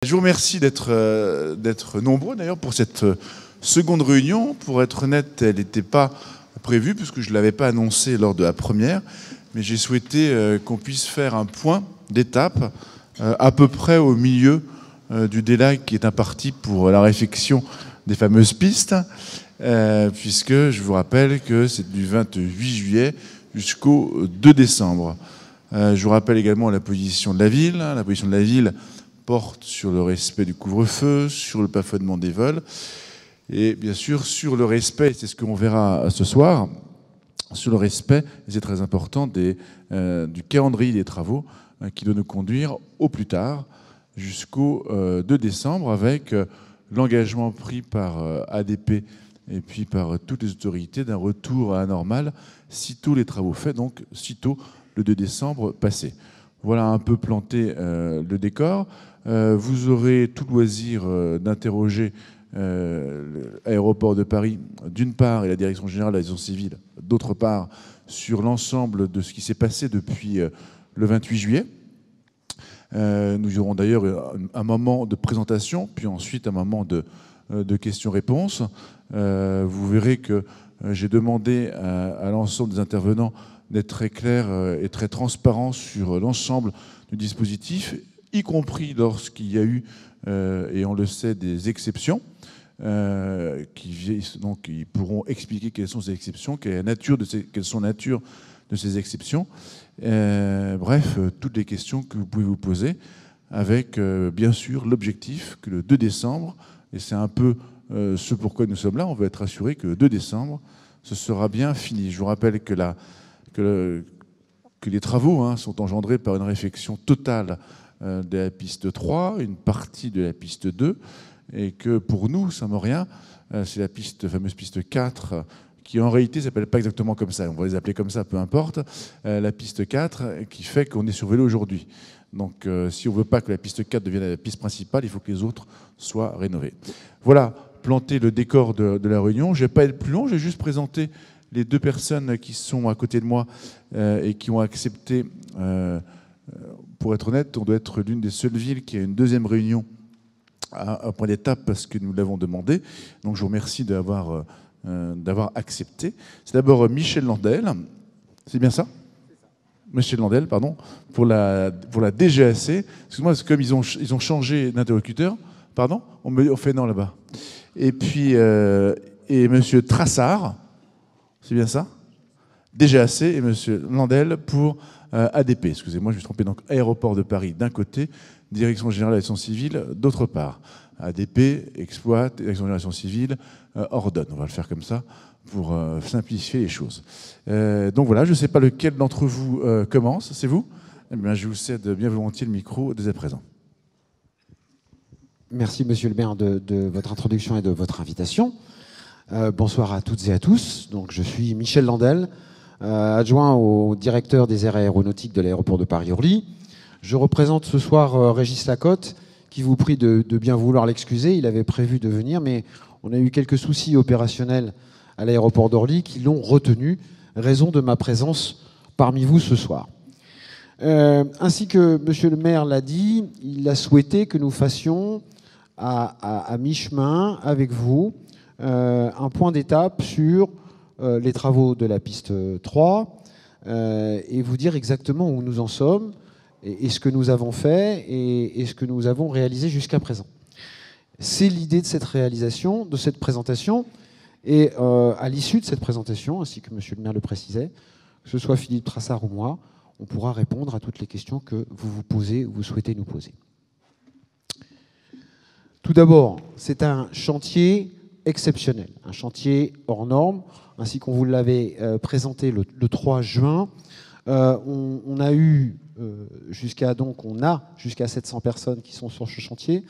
Je vous remercie d'être nombreux d'ailleurs pour cette seconde réunion. Pour être honnête, elle n'était pas prévue puisque je ne l'avais pas annoncé lors de la première, mais j'ai souhaité qu'on puisse faire un point d'étape à peu près au milieu du délai qui est imparti pour la réfection des fameuses pistes, puisque je vous rappelle que c'est du 28 juillet jusqu'au 2 décembre. Je vous rappelle également la position de la ville. La position de la ville porte sur le respect du couvre-feu, sur le plafonnement des vols, et bien sûr sur le respect, c'est ce qu'on verra ce soir, sur le respect, et c'est très important, du calendrier des travaux qui doit nous conduire au plus tard jusqu'au 2 décembre avec l'engagement pris par ADP et puis par toutes les autorités d'un retour à la normale sitôt les travaux faits, donc sitôt le 2 décembre passé. Voilà un peu planté le décor. Vous aurez tout loisir d'interroger l'aéroport de Paris, d'une part, et la Direction générale de l'aviation civile, d'autre part, sur l'ensemble de ce qui s'est passé depuis le 28 juillet. Nous aurons d'ailleurs un moment de présentation, puis ensuite un moment de questions-réponses. Vous verrez que j'ai demandé à l'ensemble des intervenants d'être très clair et très transparent sur l'ensemble du dispositif, y compris lorsqu'il y a eu, et on le sait, des exceptions, donc ils pourront expliquer quelles sont ces exceptions, quelles sont la nature de ces exceptions. Bref, toutes les questions que vous pouvez vous poser, avec bien sûr l'objectif que le 2 décembre, et c'est un peu ce pourquoi nous sommes là, on veut être assuré que le 2 décembre, ce sera bien fini. Je vous rappelle que les travaux sont engendrés par une réfection totale de la piste 3, une partie de la piste 2, et que pour nous, Saint-Maurien, c'est la fameuse piste 4, qui en réalité ne s'appelle pas exactement comme ça, on va les appeler comme ça, peu importe, la piste 4, qui fait qu'on est sur vélo aujourd'hui. Donc si on ne veut pas que la piste 4 devienne la piste principale, il faut que les autres soient rénovés. Voilà, planter le décor de la réunion. Je ne vais pas être plus long, j'ai juste présenté les deux personnes qui sont à côté de moi et qui ont accepté, pour être honnête, on doit être l'une des seules villes qui a une deuxième réunion à point d'étape parce que nous l'avons demandé. Donc je vous remercie d'avoir accepté. C'est d'abord Michel Landel, c'est bien ça ? Michel Landel, pardon, pour la DGAC. Excuse-moi, c'est comme ils ont changé d'interlocuteur. Pardon ? On fait non là-bas. Et puis, et Monsieur Trassard, c'est bien ça ? DGAC et Monsieur Landel pour ADP. Excusez-moi, je me suis trompé. Donc, Aéroport de Paris d'un côté, Direction générale de l'aviation civile d'autre part. ADP exploite, Direction générale de l'aviation civile ordonne. On va le faire comme ça pour simplifier les choses. Donc voilà, je ne sais pas lequel d'entre vous commence. C'est vous ? Eh bien, je vous cède bien volontiers le micro dès à présent. Merci, Monsieur le maire, de votre introduction et de votre invitation. Bonsoir à toutes et à tous. Donc, je suis Michel Landel, adjoint au directeur des aires aéronautiques de l'aéroport de Paris-Orly. Je représente ce soir Régis Lacotte, qui vous prie de bien vouloir l'excuser. Il avait prévu de venir, mais on a eu quelques soucis opérationnels à l'aéroport d'Orly qui l'ont retenu, raison de ma présence parmi vous ce soir. Ainsi que Monsieur le maire l'a dit, il a souhaité que nous fassions à mi-chemin avec vous un point d'étape sur les travaux de la piste 3 et vous dire exactement où nous en sommes et ce que nous avons fait et ce que nous avons réalisé jusqu'à présent. C'est l'idée de cette réalisation, de cette présentation. Et à l'issue de cette présentation, ainsi que Monsieur le maire le précisait, que ce soit Philippe Trassard ou moi, on pourra répondre à toutes les questions que vous vous posez ou vous souhaitez nous poser. Tout d'abord, c'est un chantier exceptionnel, un chantier hors norme, ainsi qu'on vous l'avait présenté le 3 juin. On a jusqu'à 700 personnes qui sont sur ce chantier.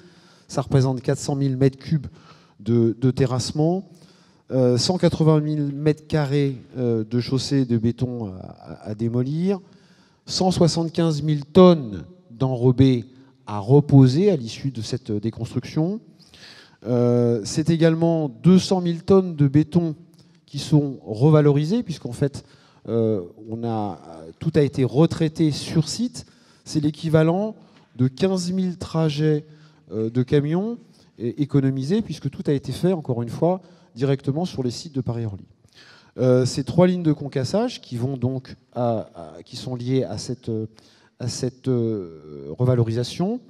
Ça représente 400 000 mètres cubes de terrassement, 180 000 mètres carrés de chaussée de béton à démolir, 175 000 tonnes d'enrobés à reposer à l'issue de cette déconstruction. C'est également 200 000 tonnes de béton qui sont revalorisées, puisqu'en fait, tout a été retraité sur site. C'est l'équivalent de 15 000 trajets de camions économisés, puisque tout a été fait, encore une fois, directement sur les sites de Paris-Orly. Ces 3 lignes de concassage qui vont donc qui sont liées à cette revalorisation.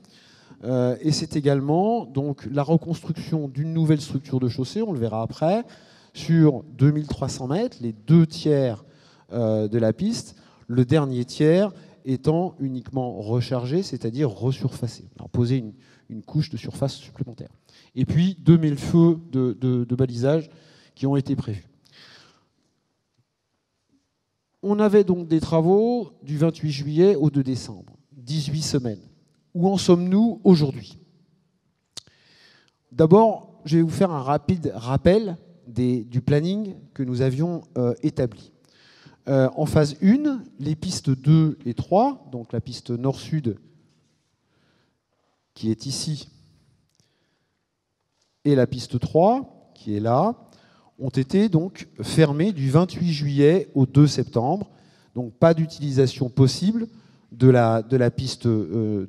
Et c'est également donc la reconstruction d'une nouvelle structure de chaussée, on le verra après, sur 2300 mètres, les 2 tiers de la piste, le dernier tiers étant uniquement rechargé, c'est-à-dire resurfacé, alors poser une couche de surface supplémentaire. Et puis 2000 feux de balisage qui ont été prévus. On avait donc des travaux du 28 juillet au 2 décembre, 18 semaines. Où en sommes-nous aujourd'hui? D'abord, je vais vous faire un rapide rappel du planning que nous avions établi. En phase 1, les pistes 2 et 3, donc la piste nord-sud qui est ici, et la piste 3 qui est là, ont été donc fermées du 28 juillet au 2 septembre. Donc pas d'utilisation possible de la piste 2,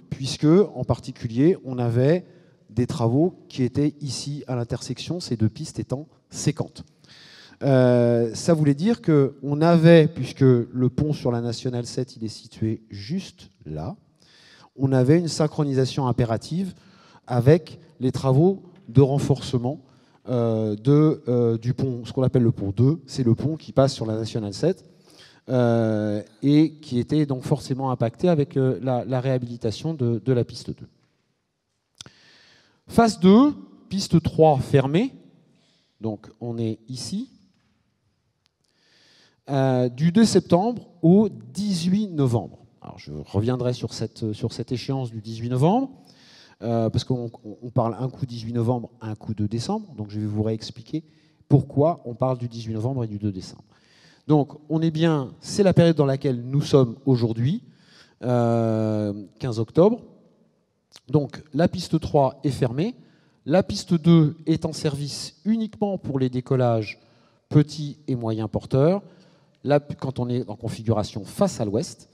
puisque en particulier on avait des travaux qui étaient ici à l'intersection, ces 2 pistes étant séquentes. Ça voulait dire qu'on avait, puisque le pont sur la Nationale 7 il est situé juste là, on avait une synchronisation impérative avec les travaux de renforcement du pont, ce qu'on appelle le pont 2, c'est le pont qui passe sur la Nationale 7 et qui était donc forcément impacté avec la réhabilitation de la piste 2. Phase 2, piste 3 fermée, donc on est ici, du 2 septembre au 18 novembre. Alors je reviendrai sur cette échéance du 18 novembre, parce qu'on parle un coup 18 novembre, un coup 2 décembre, donc je vais vous réexpliquer pourquoi on parle du 18 novembre et du 2 décembre. Donc on est bien, c'est la période dans laquelle nous sommes aujourd'hui, 15 octobre. Donc la piste 3 est fermée, la piste 2 est en service uniquement pour les décollages petits et moyens porteurs, là, quand on est en configuration face à l'ouest,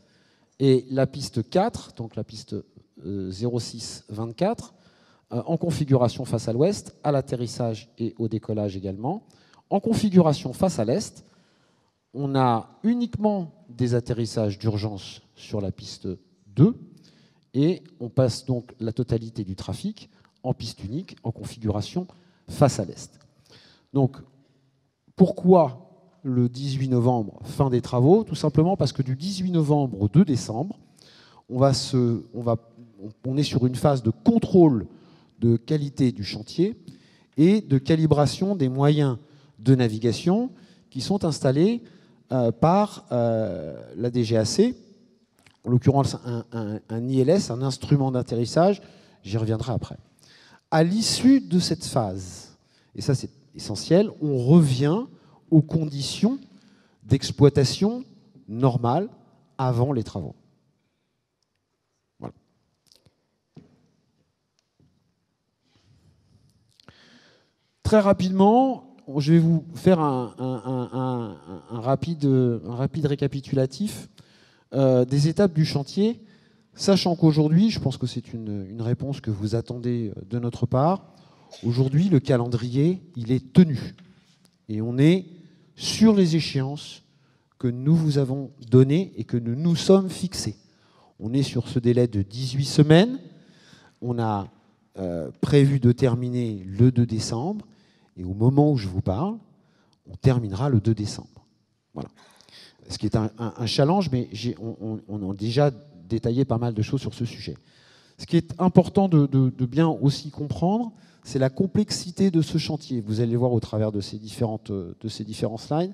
et la piste 4, donc la piste 06-24, en configuration face à l'ouest, à l'atterrissage et au décollage également. En configuration face à l'est, on a uniquement des atterrissages d'urgence sur la piste 2 et on passe donc la totalité du trafic en piste unique, en configuration face à l'est. Donc, pourquoi le 18 novembre, fin des travaux? Tout simplement parce que du 18 novembre au 2 décembre, on est sur une phase de contrôle de qualité du chantier et de calibration des moyens de navigation qui sont installés par la DGAC, en l'occurrence un ILS, un instrument d'atterrissage, j'y reviendrai après. À l'issue de cette phase, et ça c'est essentiel, on revient aux conditions d'exploitation normales avant les travaux. Voilà. Très rapidement, je vais vous faire un rapide récapitulatif des étapes du chantier, sachant qu'aujourd'hui, je pense que c'est une réponse que vous attendez de notre part, aujourd'hui le calendrier il est tenu et on est sur les échéances que nous vous avons données et que nous nous sommes fixées. On est sur ce délai de 18 semaines, on a prévu de terminer le 2 décembre et au moment où je vous parle, on terminera le 2 décembre. Voilà. Ce qui est un challenge, mais on a déjà détaillé pas mal de choses sur ce sujet. Ce qui est important de bien aussi comprendre, c'est la complexité de ce chantier. Vous allez voir au travers de ces différents slides,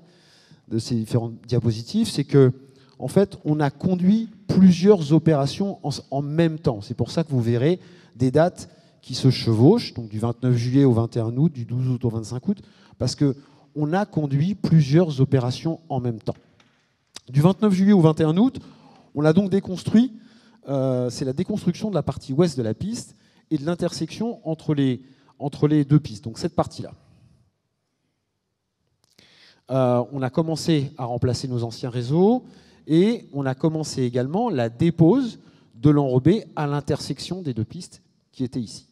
de ces différentes diapositives, c'est que en fait, on a conduit plusieurs opérations en même temps. C'est pour ça que vous verrez des dates qui se chevauchent, donc du 29 juillet au 21 août, du 12 août au 25 août, parce qu'on a conduit plusieurs opérations en même temps. Du 29 juillet au 21 août, on l'a donc déconstruit, c'est la déconstruction de la partie ouest de la piste et de l'intersection entre les 2 pistes, donc cette partie-là. On a commencé à remplacer nos anciens réseaux et on a commencé également la dépose de l'enrobé à l'intersection des 2 pistes qui était ici.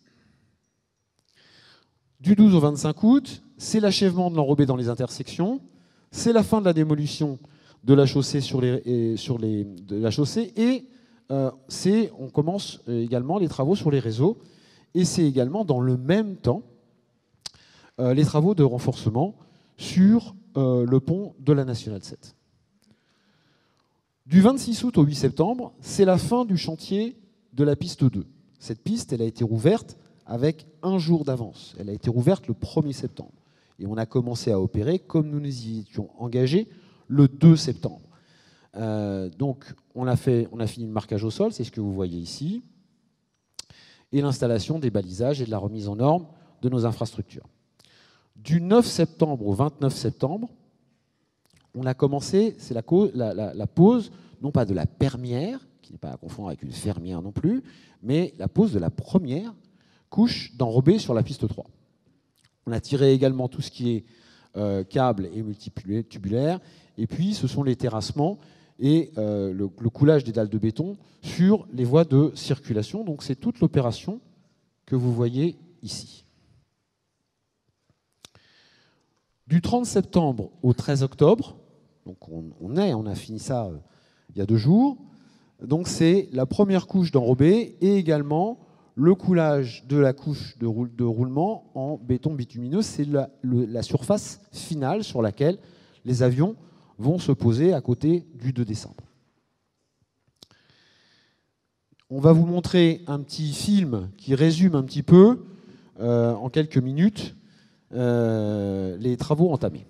Du 12 au 25 août, c'est l'achèvement de l'enrobé dans les intersections, c'est la fin de la démolition de la chaussée on commence également les travaux sur les réseaux, et c'est également dans le même temps les travaux de renforcement sur le pont de la Nationale 7. Du 26 août au 8 septembre, c'est la fin du chantier de la piste 2. Cette piste, elle a été rouverte avec un jour d'avance. Elle a été rouverte le 1er septembre. Et on a commencé à opérer comme nous nous y étions engagés le 2 septembre. Donc on a fini le marquage au sol, c'est ce que vous voyez ici, et l'installation des balisages et de la remise en norme de nos infrastructures. Du 9 septembre au 29 septembre, on a commencé, c'est la pose, non pas de la permière, qui n'est pas à confondre avec une fermière non plus, mais la pose de la première couche d'enrobé sur la piste 3. On a tiré également tout ce qui est câble et multitubulaire, et puis ce sont les terrassements et le coulage des dalles de béton sur les voies de circulation. Donc c'est toute l'opération que vous voyez ici. Du 30 septembre au 13 octobre, donc on a fini ça il y a 2 jours, donc c'est la première couche d'enrobé et également le coulage de la couche de roulement en béton bitumineux. C'est la surface finale sur laquelle les avions vont se poser à côté du 2 décembre. On va vous montrer un petit film qui résume un petit peu, en quelques minutes, les travaux entamés.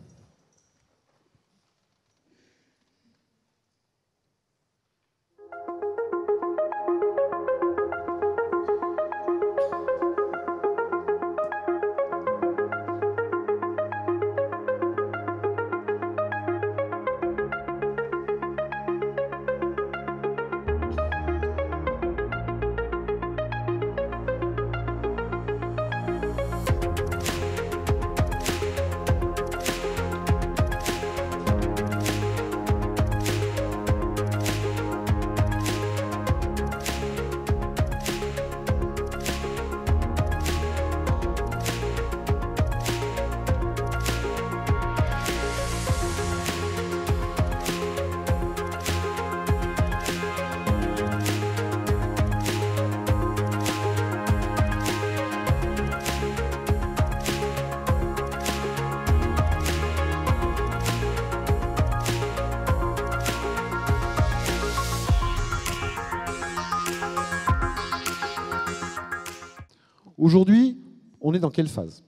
Aujourd'hui, on est dans quelle phase?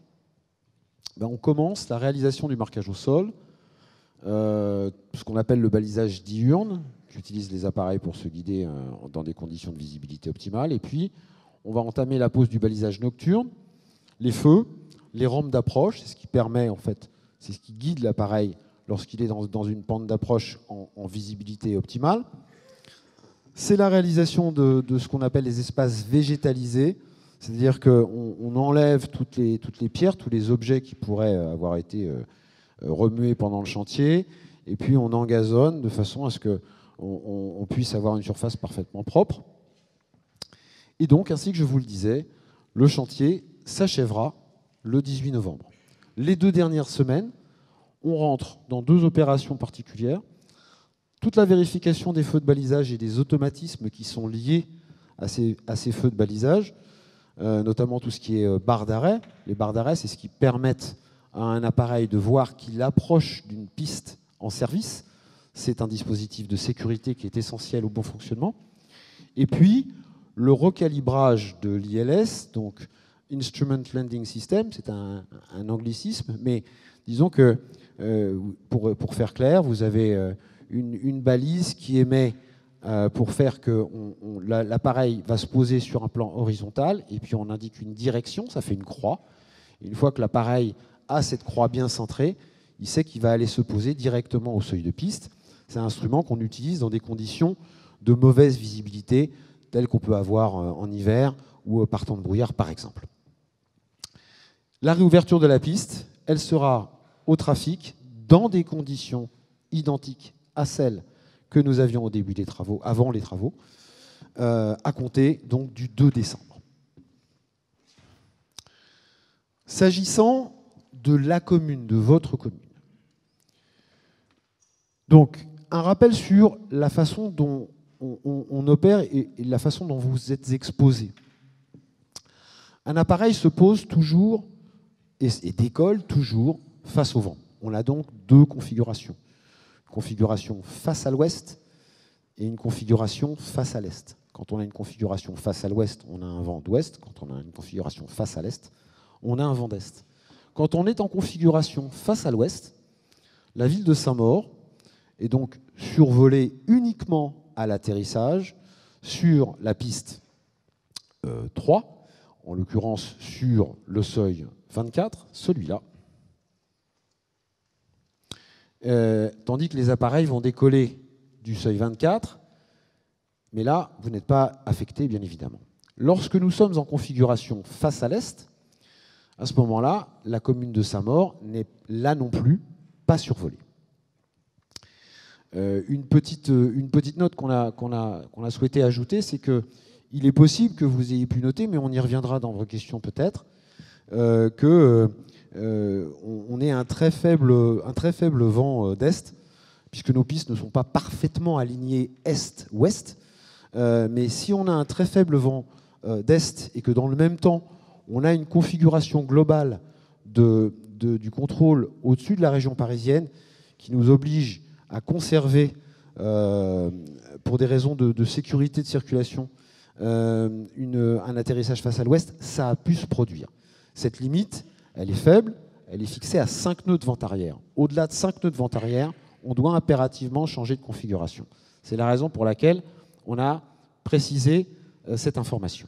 On commence la réalisation du marquage au sol, ce qu'on appelle le balisage diurne, qui utilise les appareils pour se guider dans des conditions de visibilité optimales. Et puis, on va entamer la pose du balisage nocturne, les feux, les rampes d'approche, c'est ce qui permet, en fait, c'est ce qui guide l'appareil lorsqu'il est dans une pente d'approche en visibilité optimale. C'est la réalisation de ce qu'on appelle les espaces végétalisés, c'est-à-dire qu'on enlève toutes les pierres, tous les objets qui pourraient avoir été remués pendant le chantier, et puis on engazonne de façon à ce qu'on puisse avoir une surface parfaitement propre. Et donc, ainsi que je vous le disais, le chantier s'achèvera le 18 novembre. Les 2 dernières semaines, on rentre dans 2 opérations particulières. Toute la vérification des feux de balisage et des automatismes qui sont liés à ces feux de balisage, notamment tout ce qui est barres d'arrêt. Les barres d'arrêt, c'est ce qui permettent à un appareil de voir qu'il approche d'une piste en service. C'est un dispositif de sécurité qui est essentiel au bon fonctionnement. Et puis, le recalibrage de l'ILS, donc Instrument Landing System, c'est un anglicisme, mais disons que, pour faire clair, vous avez une balise qui émet pour faire que l'appareil va se poser sur un plan horizontal, et puis on indique une direction, ça fait une croix. Et une fois que l'appareil a cette croix bien centrée, il sait qu'il va aller se poser directement au seuil de piste. C'est un instrument qu'on utilise dans des conditions de mauvaise visibilité, telles qu'on peut avoir en hiver ou par temps de brouillard, par exemple. La réouverture de la piste, elle sera au trafic dans des conditions identiques à celles que nous avions au début des travaux, avant les travaux, à compter donc du 2 décembre. S'agissant de la commune, de votre commune. Donc, un rappel sur la façon dont on opère et la façon dont vous êtes exposé. Un appareil se pose toujours et décolle toujours face au vent. On a donc deux configurations. Une configuration face à l'ouest et une configuration face à l'est. Quand on a une configuration face à l'ouest, on a un vent d'ouest. Quand on a une configuration face à l'est, on a un vent d'est. Quand on est en configuration face à l'ouest, la ville de Saint-Maur est donc survolée uniquement à l'atterrissage sur la piste 3, en l'occurrence sur le seuil 24, celui-là. Tandis que les appareils vont décoller du seuil 24, mais là, vous n'êtes pas affecté, bien évidemment. Lorsque nous sommes en configuration face à l'est, à ce moment-là, la commune de Saint-Maur n'est là non plus pas survolée. Une petite note qu'on a souhaité ajouter, c'est qu'il est possible que vous ayez pu noter, mais on y reviendra dans vos questions peut-être, qu'on ait un très faible vent d'est, puisque nos pistes ne sont pas parfaitement alignées est-ouest. Mais si on a un très faible vent d'est et que dans le même temps, on a une configuration globale du contrôle au-dessus de la région parisienne qui nous oblige à conserver, pour des raisons de sécurité de circulation, un atterrissage face à l'ouest, ça a pu se produire. Cette limite, elle est faible, elle est fixée à 5 nœuds de vent arrière. Au-delà de 5 nœuds de vent arrière, on doit impérativement changer de configuration. C'est la raison pour laquelle on a précisé cette information.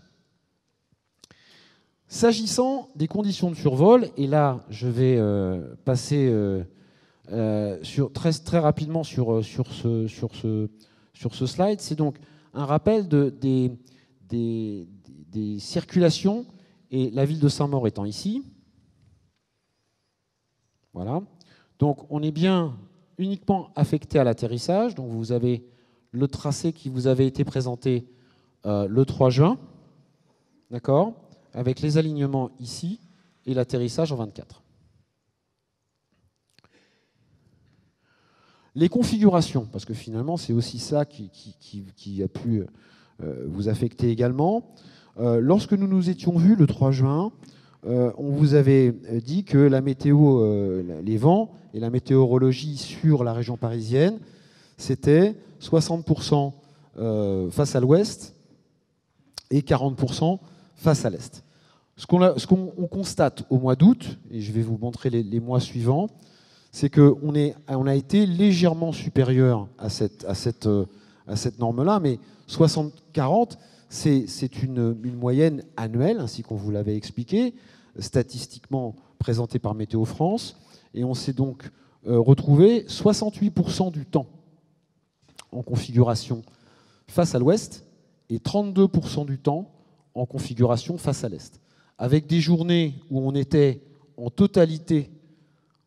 S'agissant des conditions de survol, et là je vais passer très rapidement sur ce slide, c'est donc un rappel des circulations, et la ville de Saint-Maur étant ici. Voilà. Donc on est bien uniquement affecté à l'atterrissage. Donc vous avez le tracé qui vous avait été présenté le 3 juin, d'accord, avec les alignements ici et l'atterrissage en 24. Les configurations, parce que finalement c'est aussi ça qui a pu vous affecter également. Lorsque nous nous étions vus le 3 juin, on vous avait dit que la météo, les vents et la météorologie sur la région parisienne, c'était 60% face à l'ouest et 40% face à l'est. Ce qu'on constate au mois d'août, et je vais vous montrer les mois suivants, c'est qu'on a été légèrement supérieur à cette norme-là, mais 60-40, c'est une moyenne annuelle, ainsi qu'on vous l'avait expliqué, statistiquement présentée par Météo France, et on s'est donc retrouvé 68% du temps en configuration face à l'ouest et 32% du temps en configuration face à l'est, avec des journées où on était en totalité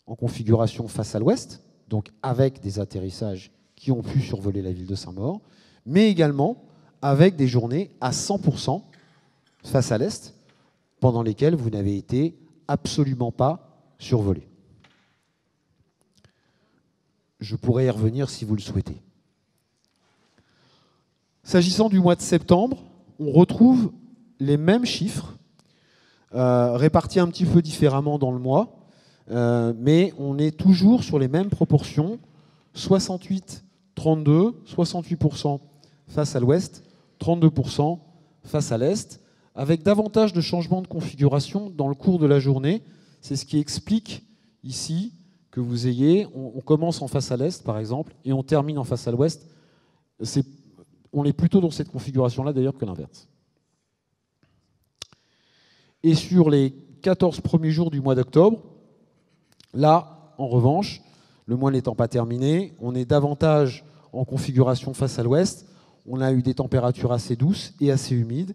en configuration face à l'ouest, donc avec des atterrissages qui ont pu survoler la ville de Saint-Maur, mais également avec des journées à 100% face à l'est, pendant lesquelles vous n'avez été absolument pas survolé. Je pourrais y revenir si vous le souhaitez. S'agissant du mois de septembre, on retrouve les mêmes chiffres, répartis un petit peu différemment dans le mois, mais on est toujours sur les mêmes proportions, 68-32, 68% face à l'ouest, 32% face à l'est, avec davantage de changements de configuration dans le cours de la journée. C'est ce qui explique ici que vous ayez, on commence en face à l'est par exemple, et on termine en face à l'ouest. On est plutôt dans cette configuration-là d'ailleurs que l'inverse. Et sur les 14 premiers jours du mois d'octobre, là, en revanche, le mois n'étant pas terminé, on est davantage en configuration face à l'ouest. On a eu des températures assez douces et assez humides.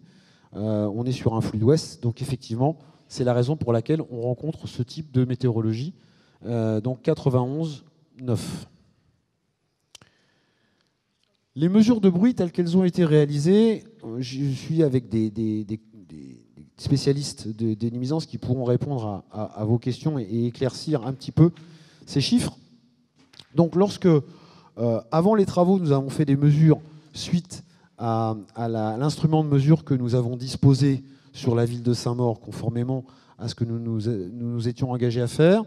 On est sur un flux d'ouest, donc effectivement, c'est la raison pour laquelle on rencontre ce type de météorologie. Donc 91,9. Les mesures de bruit telles qu'elles ont été réalisées, je suis avec des spécialistes des nuisances qui pourront répondre à vos questions et éclaircir un petit peu ces chiffres. Donc lorsque, avant les travaux, nous avons fait des mesures suite à l'instrument de mesure que nous avons disposé sur la ville de Saint-Maur, conformément à ce que nous étions engagés à faire.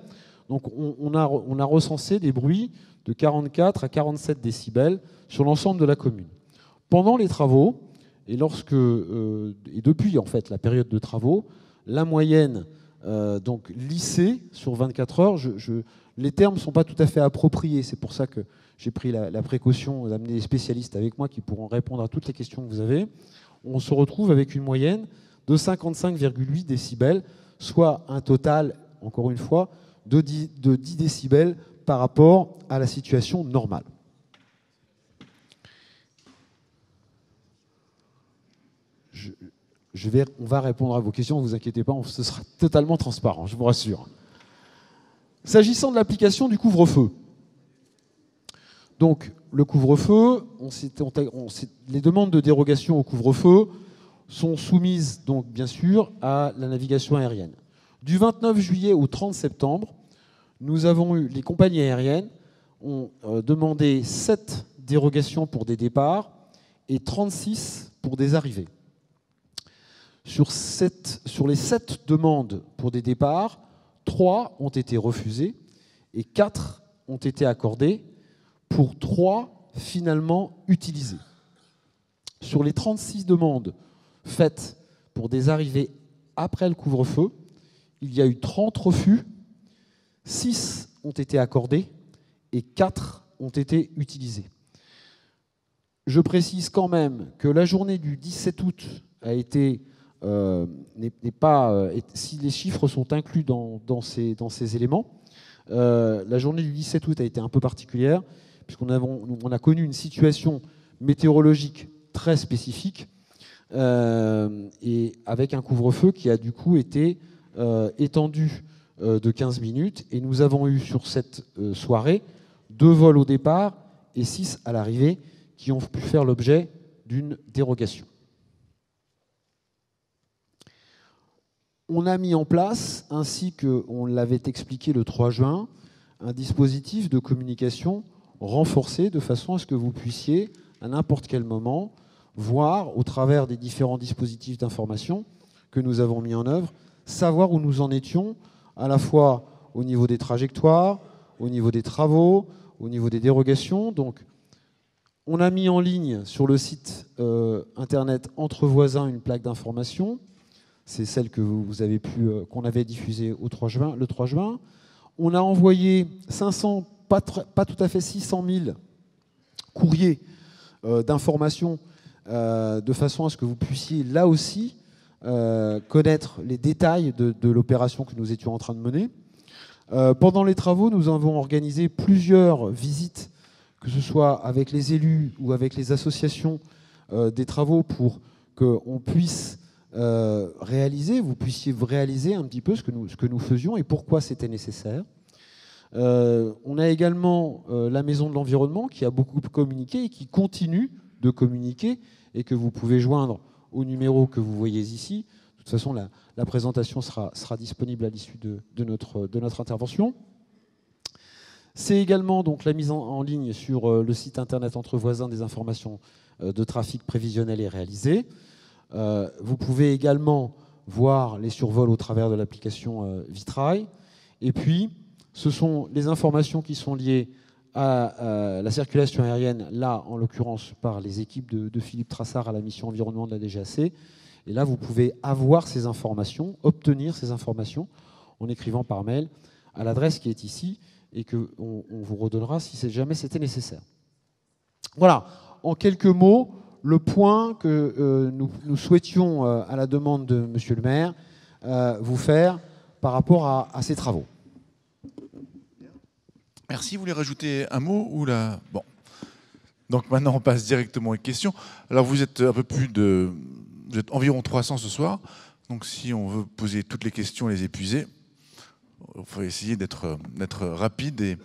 Donc on a recensé des bruits de 44 à 47 décibels sur l'ensemble de la commune. Pendant les travaux, et depuis en fait la période de travaux, la moyenne donc lissée sur 24 heures, les termes ne sont pas tout à fait appropriés, c'est pour ça que j'ai pris la précaution d'amener des spécialistes avec moi qui pourront répondre à toutes les questions que vous avez. On se retrouve avec une moyenne de 55,8 décibels, soit un total, encore une fois, de 10 décibels par rapport à la situation normale. On va répondre à vos questions, ne vous inquiétez pas, ce sera totalement transparent, je vous rassure. S'agissant de l'application du couvre-feu, donc le couvre-feu, les demandes de dérogation au couvre-feu sont soumises donc bien sûr à la navigation aérienne. Du 29 juillet au 30 septembre, les compagnies aériennes ont demandé 7 dérogations pour des départs et 36 pour des arrivées. Sur les 7 demandes pour des départs, 3 ont été refusées et 4 ont été accordées pour 3 finalement utilisées. Sur les 36 demandes faites pour des arrivées après le couvre-feu, il y a eu 30 refus, 6 ont été accordés et 4 ont été utilisés. Je précise quand même que la journée du 17 août a été si les chiffres sont inclus dans ces éléments, la journée du 17 août a été un peu particulière, puisqu'on a connu une situation météorologique très spécifique, et avec un couvre-feu qui a du coup été étendu de 15 minutes, et nous avons eu sur cette soirée 2 vols au départ et 6 à l'arrivée qui ont pu faire l'objet d'une dérogation. On a mis en place, ainsi qu'on l'avait expliqué le 3 juin, un dispositif de communication renforcé de façon à ce que vous puissiez, à n'importe quel moment, voir, au travers des différents dispositifs d'information que nous avons mis en œuvre, savoir où nous en étions, à la fois au niveau des trajectoires, au niveau des travaux, au niveau des dérogations. Donc, on a mis en ligne sur le site internet Entre Voisins une plaque d'information. C'est celle que vous avez qu'on avait diffusée le 3 juin. On a envoyé 500, pas tout à fait 600 000 courriers d'information de façon à ce que vous puissiez là aussi connaître les détails de l'opération que nous étions en train de mener. Pendant les travaux, nous avons organisé plusieurs visites, que ce soit avec les élus ou avec les associations des travaux, pour qu'on puisse vous puissiez réaliser un petit peu ce que nous faisions et pourquoi c'était nécessaire. On a également la Maison de l'Environnement qui a beaucoup communiqué et qui continue de communiquer et que vous pouvez joindre au numéro que vous voyez ici. De toute façon, la présentation sera disponible à l'issue de notre intervention. C'est également donc la mise en ligne sur le site internet Entre Voisins des informations de trafic prévisionnelles et réalisées. Vous pouvez également voir les survols au travers de l'application Vitrail. Et puis, ce sont les informations qui sont liées à la circulation aérienne, là, en l'occurrence, par les équipes de Philippe Trassard à la mission environnement de la DGAC. Et là, vous pouvez avoir ces informations, obtenir ces informations, en écrivant par mail à l'adresse qui est ici et qu'on vous redonnera si jamais c'était nécessaire. Voilà, en quelques mots, le point que nous souhaitions, à la demande de Monsieur le maire, vous faire par rapport à ces travaux. Merci. Vous voulez rajouter un mot ou la... Bon. Donc maintenant, on passe directement aux questions. Alors, vous êtes vous êtes environ 300 ce soir. Donc, si on veut poser toutes les questions et les épuiser, il faut essayer d'être rapide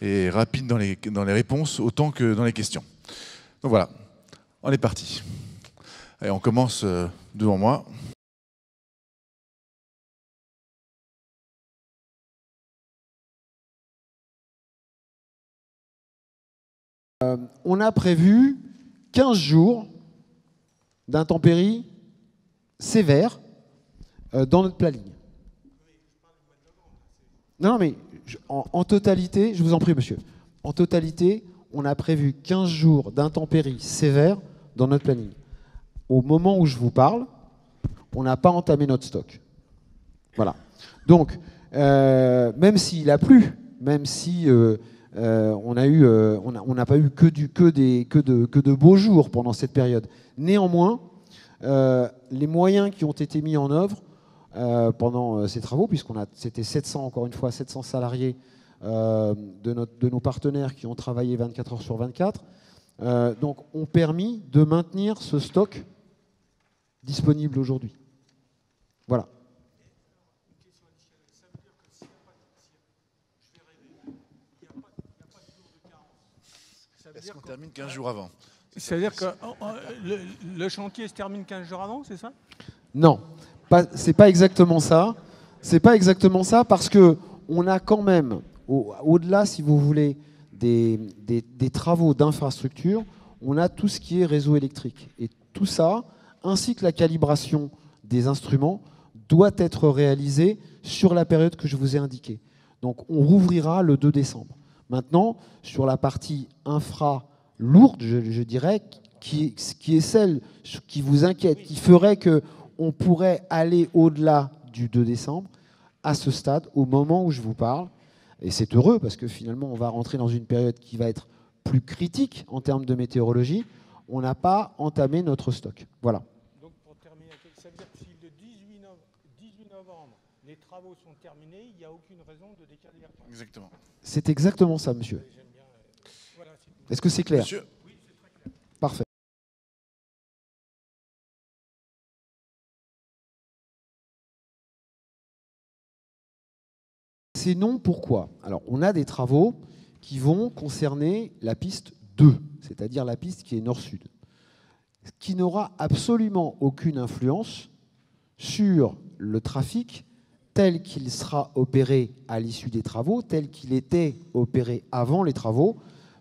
et rapide dans les réponses autant que dans les questions. Donc voilà, on est parti. Allez, on commence devant moi. On a prévu 15 jours d'intempéries sévères dans notre planning. Non, mais en totalité, je vous en prie, monsieur, en totalité, on a prévu 15 jours d'intempéries sévères dans notre planning. Au moment où je vous parle, on n'a pas entamé notre stock. Voilà. Donc, même s'il a plu, même si on n'a pas eu que de beaux jours pendant cette période, néanmoins, les moyens qui ont été mis en œuvre pendant ces travaux, c'était 700, encore une fois, 700 salariés de nos partenaires qui ont travaillé 24 heures sur 24, donc ont permis de maintenir ce stock disponible aujourd'hui. Voilà. Est-ce qu'on termine 15 jours avant? C'est-à-dire que le chantier se termine 15 jours avant, c'est ça? Non, c'est pas exactement ça. C'est pas exactement ça parce que on a quand même, au-delà, si vous voulez, des travaux d'infrastructure, on a tout ce qui est réseau électrique. Et tout ça, ainsi que la calibration des instruments, doit être réalisé sur la période que je vous ai indiquée. Donc on rouvrira le 2 décembre. Maintenant, sur la partie infra lourde, je dirais, qui est celle qui vous inquiète, qui ferait qu'on pourrait aller au-delà du 2 décembre, à ce stade, au moment où je vous parle, et c'est heureux parce que finalement on va rentrer dans une période qui va être plus critique en termes de météorologie, on n'a pas entamé notre stock. Voilà. Donc pour terminer, ça veut dire que si le 18 novembre, les travaux sont terminés, il n'y a aucune raison de décaler les retards. Exactement. C'est exactement ça, monsieur. Voilà, est-ce que c'est clair? Monsieur. Oui, c'est très clair. Parfait. C'est non, pourquoi? Alors, on a des travaux qui vont concerner la piste 2, c'est-à-dire la piste qui est nord-sud, qui n'aura absolument aucune influence sur le trafic tel qu'il sera opéré à l'issue des travaux, tel qu'il était opéré avant les travaux,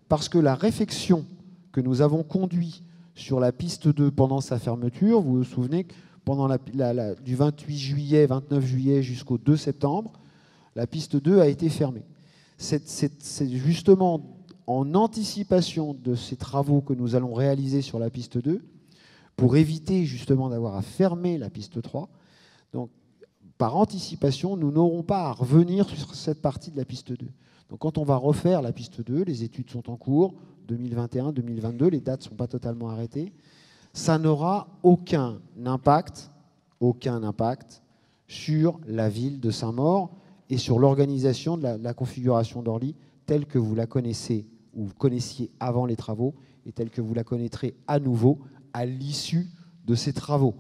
parce que la réfection que nous avons conduite sur la piste 2 pendant sa fermeture, vous vous souvenez que pendant du 28 juillet, 29 juillet jusqu'au 2 septembre, la piste 2 a été fermée. C'est justement en anticipation de ces travaux que nous allons réaliser sur la piste 2, pour éviter justement d'avoir à fermer la piste 3. Donc, par anticipation, nous n'aurons pas à revenir sur cette partie de la piste 2. Donc, quand on va refaire la piste 2, les études sont en cours, 2021, 2022, les dates ne sont pas totalement arrêtées, ça n'aura aucun impact sur la ville de Saint-Maur et sur l'organisation de la configuration d'Orly telle que vous la connaissez ou vous connaissiez avant les travaux et telle que vous la connaîtrez à nouveau à l'issue de ces travaux.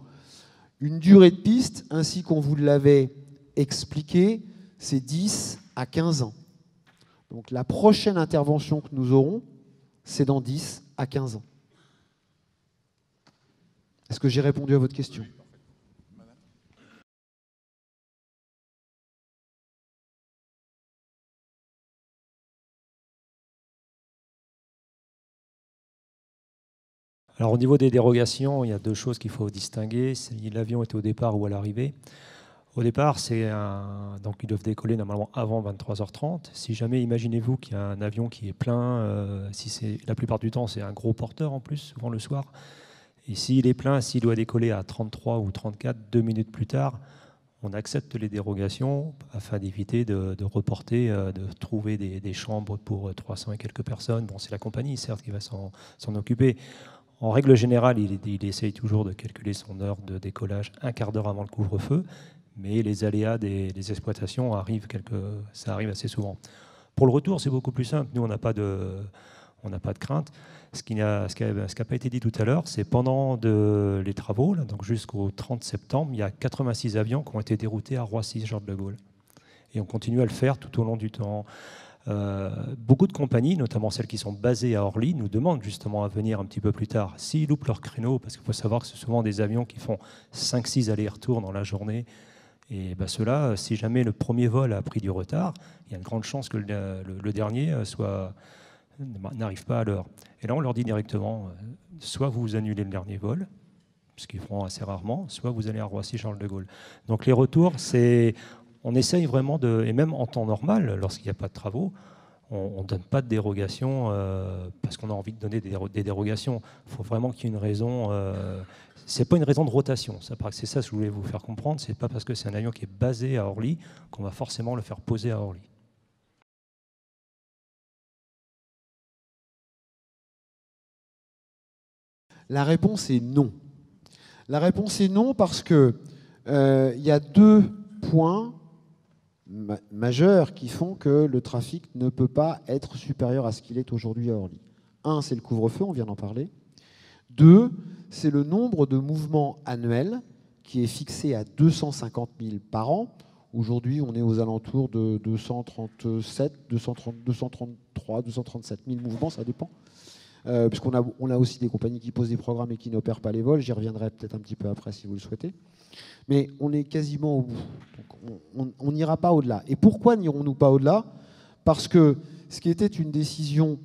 Une durée de piste, ainsi qu'on vous l'avait expliqué, c'est 10 à 15 ans. Donc la prochaine intervention que nous aurons, c'est dans 10 à 15 ans. Est-ce que j'ai répondu à votre question ? Alors au niveau des dérogations, il y a deux choses qu'il faut distinguer. Si l'avion était au départ ou à l'arrivée. Au départ, donc ils doivent décoller normalement avant 23h30. Si jamais, imaginez-vous qu'il y a un avion qui est plein, la plupart du temps c'est un gros porteur en plus, souvent le soir. Et s'il est plein, s'il doit décoller à 33 ou 34, 2 minutes plus tard, on accepte les dérogations afin d'éviter de reporter, de trouver des chambres pour 300 et quelques personnes. Bon, c'est la compagnie, certes, qui va s'en occuper. En règle générale, il essaye toujours de calculer son heure de décollage un quart d'heure avant le couvre-feu, mais les aléas des exploitations ça arrive assez souvent. Pour le retour, c'est beaucoup plus simple. Nous, on n'a pas de crainte. Ce qui n'a pas été dit tout à l'heure, c'est pendant les travaux, là, donc jusqu'au 30 septembre, il y a 86 avions qui ont été déroutés à Roissy-Charles de Gaulle. Et on continue à le faire tout au long du temps. Beaucoup de compagnies, notamment celles qui sont basées à Orly, nous demandent justement à venir un petit peu plus tard. S'ils loupent leur créneau, parce qu'il faut savoir que c'est souvent des avions qui font 5-6 allers-retours dans la journée, et ceux-là, si jamais le premier vol a pris du retard, il y a une grande chance que le dernier n'arrivent pas à l'heure. Et là, on leur dit directement, soit vous annulez le dernier vol, ce qu'ils feront assez rarement, soit vous allez à Roissy-Charles de Gaulle. Donc les retours, on essaye vraiment et même en temps normal, lorsqu'il n'y a pas de travaux, on ne donne pas de dérogation parce qu'on a envie de donner des dérogations. Il faut vraiment qu'il y ait une raison. Ce n'est pas une raison de rotation. C'est ça que je voulais vous faire comprendre. Ce n'est pas parce que c'est un avion qui est basé à Orly qu'on va forcément le faire poser à Orly. La réponse est non. La réponse est non parce que y a deux points majeurs qui font que le trafic ne peut pas être supérieur à ce qu'il est aujourd'hui à Orly. Un, c'est le couvre-feu, on vient d'en parler. Deux, c'est le nombre de mouvements annuels qui est fixé à 250 000 par an. Aujourd'hui, on est aux alentours de 237, 233, 237 000 mouvements, ça dépend. Puisqu'on a aussi des compagnies qui posent des programmes et qui n'opèrent pas les vols. J'y reviendrai peut-être un petit peu après si vous le souhaitez. Mais on est quasiment au bout. Donc on n'ira pas au-delà. Et pourquoi n'irons-nous pas au-delà? Parce que ce qui était une décision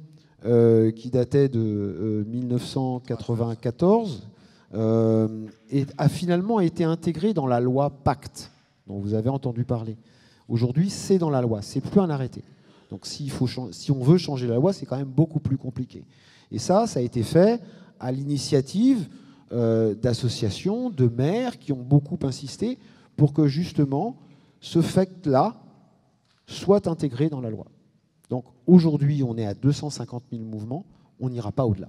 qui datait de 1994 a finalement été intégré dans la loi Pacte, dont vous avez entendu parler. Aujourd'hui, c'est dans la loi, c'est plus un arrêté. Donc si on veut changer la loi, c'est quand même beaucoup plus compliqué. Et ça a été fait à l'initiative d'associations, de maires qui ont beaucoup insisté pour que justement ce fait-là soit intégré dans la loi. Donc aujourd'hui, on est à 250 000 mouvements, on n'ira pas au-delà.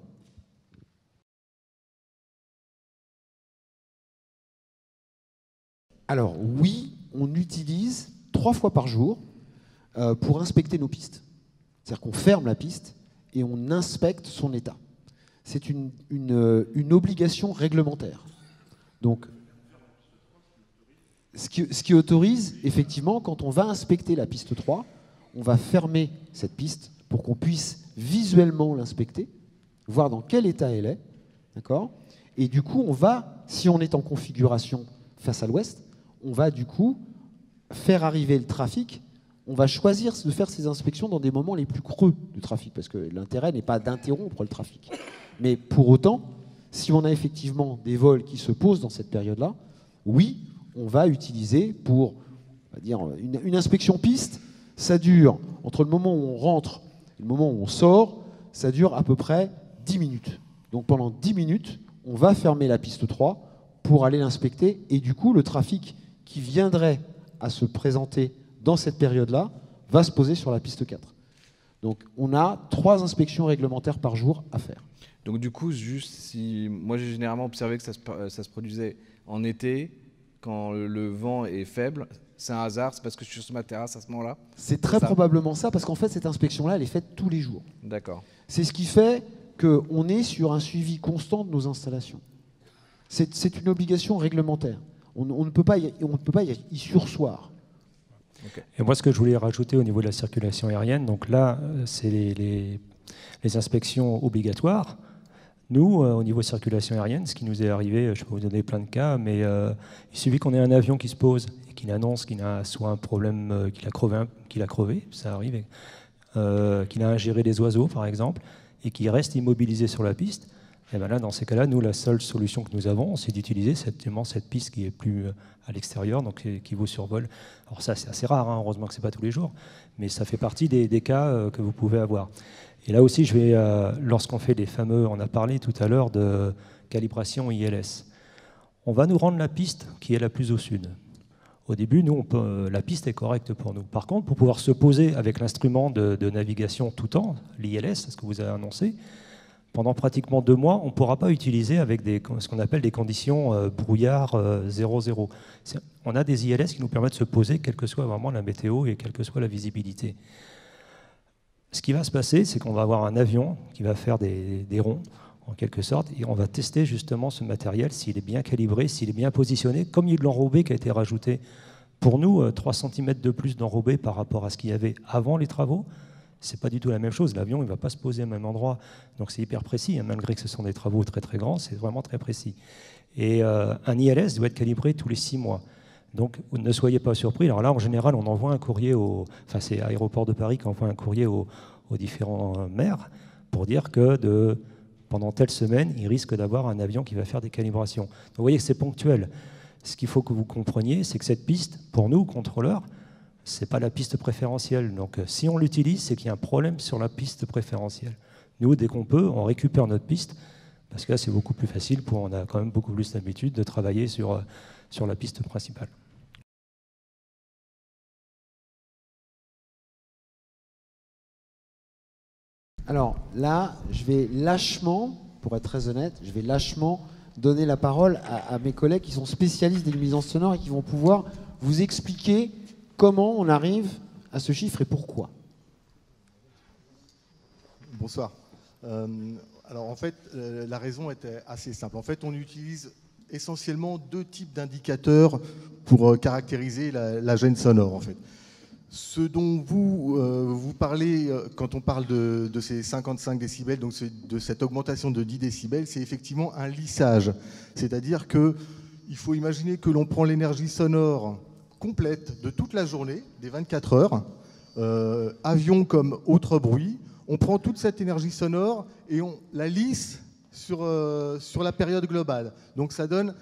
Alors oui, on utilise 3 fois par jour pour inspecter nos pistes. C'est-à-dire qu'on ferme la piste et on inspecte son état. C'est une obligation réglementaire. Donc, ce qui autorise, effectivement, quand on va inspecter la piste 3, on va fermer cette piste pour qu'on puisse visuellement l'inspecter, voir dans quel état elle est, d'accord ? Et du coup, on va, si on est en configuration face à l'ouest, on va du coup faire arriver le trafic. On va choisir de faire ces inspections dans des moments les plus creux du trafic, parce que l'intérêt n'est pas d'interrompre le trafic. Mais pour autant, si on a effectivement des vols qui se posent dans cette période-là, oui, on va utiliser pour, on va dire, une inspection piste, ça dure, entre le moment où on rentre et le moment où on sort, ça dure à peu près 10 minutes. Donc pendant 10 minutes, on va fermer la piste 3 pour aller l'inspecter, et du coup, le trafic qui viendrait à se présenter dans cette période-là, va se poser sur la piste 4. Donc on a 3 inspections réglementaires par jour à faire. Donc du coup, juste si moi j'ai généralement observé que ça se produisait en été, quand le vent est faible, c'est un hasard, c'est parce que je suis sur ma terrasse à ce moment-là? C'est très probablement ça, parce qu'en fait cette inspection-là, elle est faite tous les jours. D'accord. C'est ce qui fait qu'on est sur un suivi constant de nos installations. C'est une obligation réglementaire. On ne peut pas y sursoir. Okay. Et moi, ce que je voulais rajouter au niveau de la circulation aérienne, donc là, c'est les inspections obligatoires. Nous, au niveau circulation aérienne, ce qui nous est arrivé, je peux vous donner plein de cas, mais il suffit qu'on ait un avion qui se pose et qu'il annonce qu'il a soit un problème, qu'il a crevé, ça arrive, qu'il a ingéré des oiseaux, par exemple, et qu'il reste immobilisé sur la piste. Et bien là, dans ces cas-là, nous, la seule solution que nous avons, c'est d'utiliser cette piste qui est plus à l'extérieur, donc qui vous survole. Alors ça, c'est assez rare, hein, heureusement que ce n'est pas tous les jours, mais ça fait partie des cas que vous pouvez avoir. Et là aussi, lorsqu'on fait les fameux, on a parlé tout à l'heure de calibration ILS, on va nous rendre la piste qui est la plus au sud. Au début, nous, la piste est correcte pour nous. Par contre, pour pouvoir se poser avec l'instrument de navigation tout temps, l'ILS, ce que vous avez annoncé, pendant pratiquement 2 mois, on ne pourra pas utiliser avec ce qu'on appelle des conditions brouillard 0,0. On a des ILS qui nous permettent de se poser, quelle que soit vraiment la météo et quelle que soit la visibilité. Ce qui va se passer, c'est qu'on va avoir un avion qui va faire des ronds, en quelque sorte, et on va tester justement ce matériel, s'il est bien calibré, s'il est bien positionné, comme il y a de l'enrobé qui a été rajouté. Pour nous, 3 cm de plus d'enrobé par rapport à ce qu'il y avait avant les travaux, c'est pas du tout la même chose. L'avion, il ne va pas se poser au même endroit. Donc c'est hyper précis, hein, malgré que ce sont des travaux très très grands, c'est vraiment très précis. Et un ILS doit être calibré tous les 6 mois. Donc ne soyez pas surpris. Alors là, en général, on envoie un courrier enfin c'est Aéroport de Paris qui envoie un courrier aux aux différents maires pour dire que pendant telle semaine, ils risquent d'avoir un avion qui va faire des calibrations. Donc vous voyez que c'est ponctuel. Ce qu'il faut que vous compreniez, c'est que cette piste, pour nous, contrôleurs, ce n'est pas la piste préférentielle. Donc si on l'utilise, c'est qu'il y a un problème sur la piste préférentielle. Nous, dès qu'on peut, on récupère notre piste, parce que là, c'est beaucoup plus facile, on a quand même beaucoup plus l'habitude de travailler sur la piste principale. Alors là, je vais lâchement, pour être très honnête, je vais lâchement donner la parole à mes collègues qui sont spécialistes des nuisances sonores et qui vont pouvoir vous expliquer comment on arrive à ce chiffre et pourquoi. Bonsoir. Alors en fait, la raison était assez simple. En fait, on utilise essentiellement deux types d'indicateurs pour caractériser la gêne sonore. En fait. Ce dont vous parlez quand on parle de ces 55 décibels, donc de cette augmentation de 10 décibels, c'est effectivement un lissage. C'est-à-dire qu'il faut imaginer que l'on prend l'énergie sonore complète de toute la journée, des 24 heures, avion comme autre bruit, on prend toute cette énergie sonore et on la lisse sur la période globale. Donc ça donne,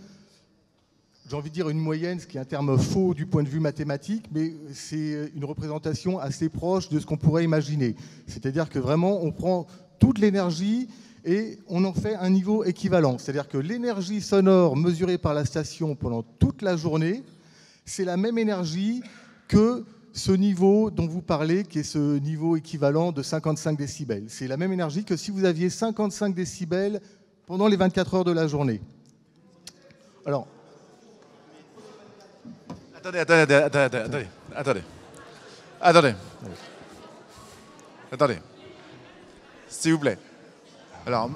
j'ai envie de dire, une moyenne, ce qui est un terme faux du point de vue mathématique, mais c'est une représentation assez proche de ce qu'on pourrait imaginer. C'est-à-dire que vraiment, on prend toute l'énergie et on en fait un niveau équivalent. C'est-à-dire que l'énergie sonore mesurée par la station pendant toute la journée, c'est la même énergie que ce niveau dont vous parlez, qui est ce niveau équivalent de 55 décibels. C'est la même énergie que si vous aviez 55 décibels pendant les 24 heures de la journée. Alors... Attendez. S'il vous plaît. Alors...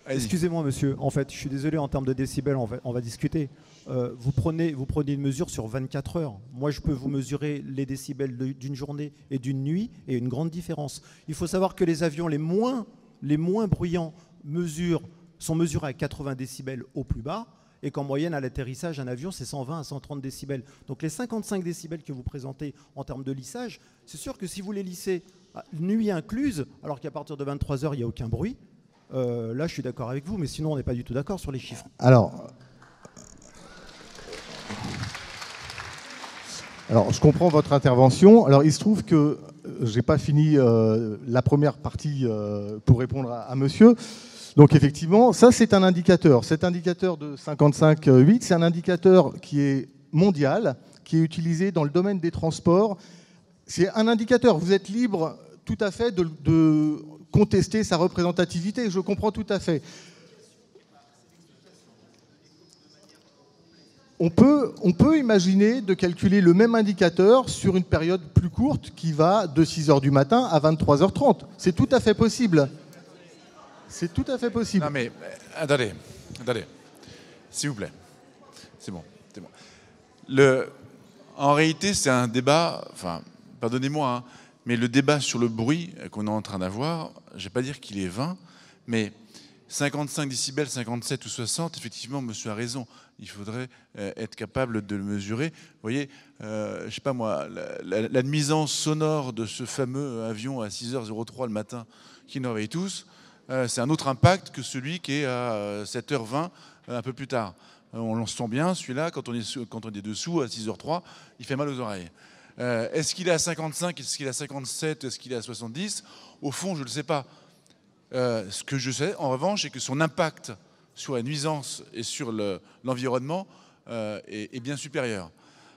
Excusez-moi, monsieur. En fait, je suis désolé, en termes de décibels, on va discuter. Vous prenez une mesure sur 24 heures. Moi, je peux vous mesurer les décibels d'une journée et d'une nuit, et une grande différence. Il faut savoir que les avions les moins bruyants sont mesurés à 80 décibels au plus bas, et qu'en moyenne, à l'atterrissage, un avion, c'est 120 à 130 décibels. Donc les 55 décibels que vous présentez en termes de lissage, c'est sûr que si vous les lissez nuit incluse, alors qu'à partir de 23 heures, il n'y a aucun bruit, là, je suis d'accord avec vous, mais sinon, on n'est pas du tout d'accord sur les chiffres. Alors, je comprends votre intervention. Alors, il se trouve que je n'ai pas fini la première partie pour répondre à monsieur. Donc, effectivement, ça, c'est un indicateur. Cet indicateur de 55,8, c'est un indicateur qui est mondial, qui est utilisé dans le domaine des transports. C'est un indicateur. Vous êtes libre tout à fait de contester sa représentativité. Je comprends tout à fait. On peut imaginer de calculer le même indicateur sur une période plus courte qui va de 6h du matin à 23h30. C'est tout à fait possible. C'est tout à fait possible. Non mais, attendez. S'il vous plaît. C'est bon. En réalité, c'est un débat, enfin, pardonnez-moi, hein, mais le débat sur le bruit qu'on est en train d'avoir, je ne vais pas dire qu'il est vain, mais 55 décibels, 57 ou 60, effectivement, monsieur a raison. Il faudrait être capable de le mesurer. Vous voyez, je ne sais pas moi, la nuisance sonore de ce fameux avion à 6h03 le matin qui nous réveille tous, c'est un autre impact que celui qui est à 7h20 un peu plus tard. On le sent bien, celui-là, quand on est dessous à 6h03, il fait mal aux oreilles. Est-ce qu'il est à 55, est-ce qu'il est à 57, est-ce qu'il est à 70 ? Au fond, je ne le sais pas. Ce que je sais, en revanche, c'est que son impact sur la nuisance et sur l'environnement est bien supérieur.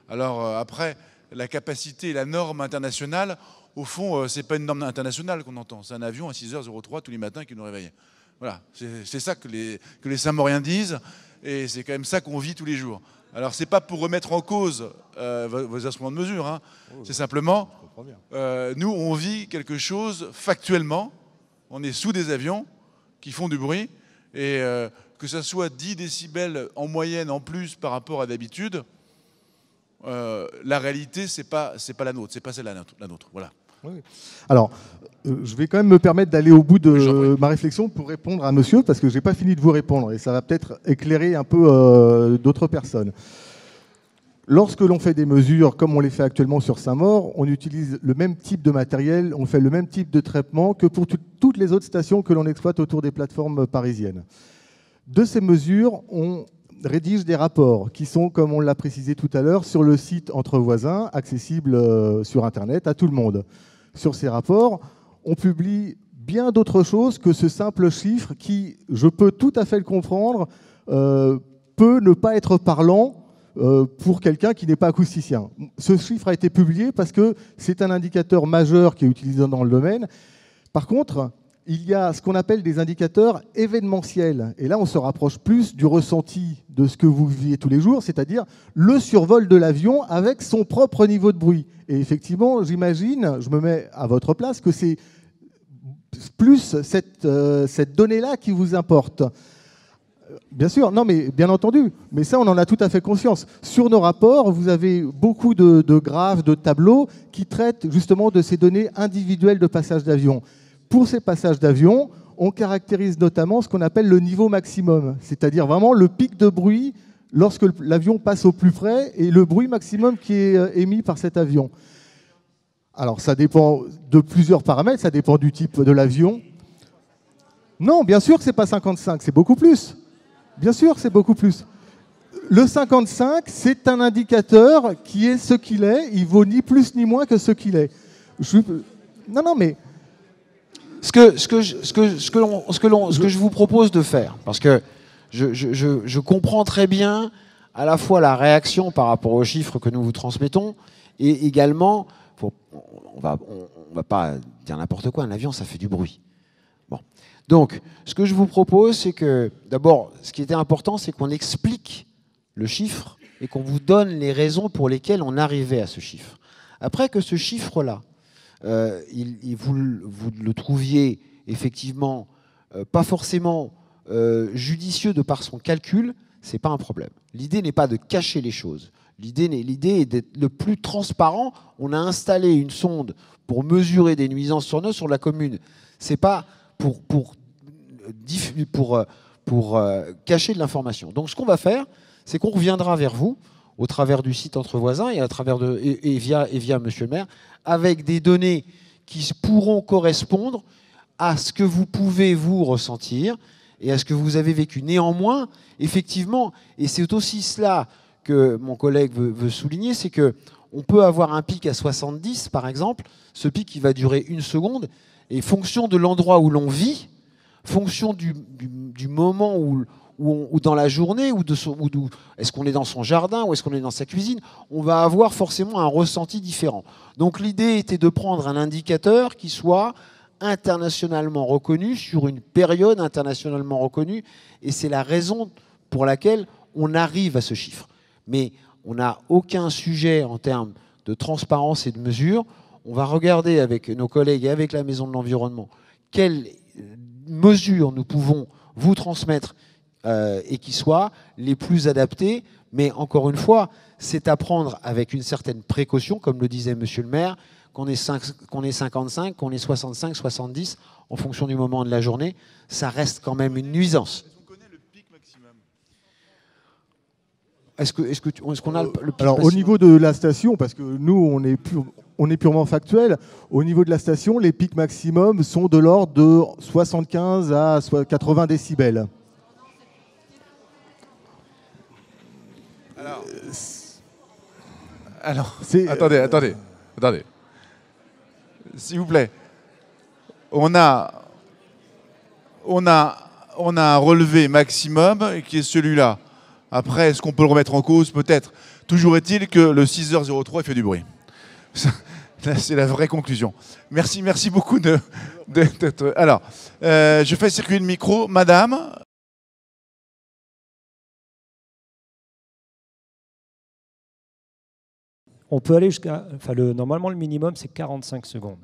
Alors après, la capacité et la norme internationale, au fond, ce n'est pas une norme internationale qu'on entend. C'est un avion à 6h03 tous les matins qui nous réveille. Voilà, c'est ça que les Saint-Mauriens disent, et c'est quand même ça qu'on vit tous les jours. Alors, ce n'est pas pour remettre en cause vos instruments de mesure, hein. C'est simplement, nous, on vit quelque chose factuellement. On est sous des avions qui font du bruit, et que ça soit 10 décibels en moyenne en plus par rapport à d'habitude, la réalité, c'est pas la nôtre, c'est pas celle la nôtre. Voilà. Oui. Alors, je vais quand même me permettre d'aller au bout de ma réflexion pour répondre à monsieur, parce que je n'ai pas fini de vous répondre, et ça va peut-être éclairer un peu d'autres personnes. Lorsque l'on fait des mesures, comme on les fait actuellement sur Saint-Maur, on utilise le même type de matériel, on fait le même type de traitement que pour toutes les autres stations que l'on exploite autour des plateformes parisiennes. De ces mesures, on rédige des rapports qui sont, comme on l'a précisé tout à l'heure, sur le site Entre Voisins, accessible sur Internet à tout le monde. Sur ces rapports, on publie bien d'autres choses que ce simple chiffre qui, je peux tout à fait le comprendre, peut ne pas être parlant pour quelqu'un qui n'est pas acousticien. Ce chiffre a été publié parce que c'est un indicateur majeur qui est utilisé dans le domaine. Par contre, il y a ce qu'on appelle des indicateurs événementiels. Et là, on se rapproche plus du ressenti de ce que vous viviez tous les jours, c'est-à-dire le survol de l'avion avec son propre niveau de bruit. Et effectivement, j'imagine, je me mets à votre place, que c'est plus cette donnée-là qui vous importe. Bien sûr, non, mais bien entendu. Mais ça, on en a tout à fait conscience. Sur nos rapports, vous avez beaucoup de graphes, de tableaux qui traitent justement de ces données individuelles de passage d'avion. Pour ces passages d'avion, on caractérise notamment ce qu'on appelle le niveau maximum, c'est-à-dire vraiment le pic de bruit lorsque l'avion passe au plus près et le bruit maximum qui est émis par cet avion. Alors, ça dépend de plusieurs paramètres, ça dépend du type de l'avion. Non, bien sûr que ce n'est pas 55, c'est beaucoup plus. Bien sûr, c'est beaucoup plus. Le 55, c'est un indicateur qui est ce qu'il est. Il vaut ni plus ni moins que ce qu'il est. Non, mais... Ce que je vous propose de faire, parce que je comprends très bien à la fois la réaction par rapport aux chiffres que nous vous transmettons, et également, on va pas dire n'importe quoi, un avion, ça fait du bruit. Bon. Donc, ce que je vous propose, c'est que, d'abord, ce qui était important, c'est qu'on explique le chiffre et qu'on vous donne les raisons pour lesquelles on arrivait à ce chiffre. Après que ce chiffre-là, vous le trouviez effectivement pas forcément judicieux de par son calcul, c'est pas un problème. L'idée n'est pas de cacher les choses. L'idée est d'être le plus transparent. On a installé une sonde pour mesurer des nuisances sonores sur la commune. C'est pas pour cacher de l'information. Donc ce qu'on va faire, c'est qu'on reviendra vers vous au travers du site Entre Voisins et via Monsieur le maire, avec des données qui pourront correspondre à ce que vous pouvez vous ressentir et à ce que vous avez vécu. Néanmoins, effectivement, et c'est aussi cela que mon collègue veut souligner, c'est qu'on peut avoir un pic à 70, par exemple. Ce pic, il va durer 1 seconde, et fonction de l'endroit où l'on vit, fonction du moment où dans la journée, est-ce qu'on est dans son jardin, ou est-ce qu'on est dans sa cuisine, on va avoir forcément un ressenti différent. Donc l'idée était de prendre un indicateur qui soit internationalement reconnu, sur une période internationalement reconnue, et c'est la raison pour laquelle on arrive à ce chiffre. Mais on n'a aucun sujet en termes de transparence et de mesure. On va regarder avec nos collègues et avec la Maison de l'Environnement quelles mesures nous pouvons vous transmettre et qui soient les plus adaptées. Mais encore une fois, c'est à prendre avec une certaine précaution, comme le disait Monsieur le maire, qu'on est 55, qu'on est 65, 70, en fonction du moment de la journée, ça reste quand même une nuisance. Est-ce qu'on connaît le pic maximum ? Est-ce qu'on a le pic Alors, maximum ? au niveau de la station, parce que nous, on est purement factuel, au niveau de la station, les pics maximums sont de l'ordre de 75 à 80 décibels. Alors attendez. S'il vous plaît. On a un relevé maximum qui est celui-là. Après, est-ce qu'on peut le remettre en cause? Peut-être. Toujours est-il que le 6h03 fait du bruit. C'est la vraie conclusion. Merci beaucoup d'être... Alors, je fais circuler le micro. Madame. On peut aller jusqu'à... normalement, le minimum, c'est 45 secondes.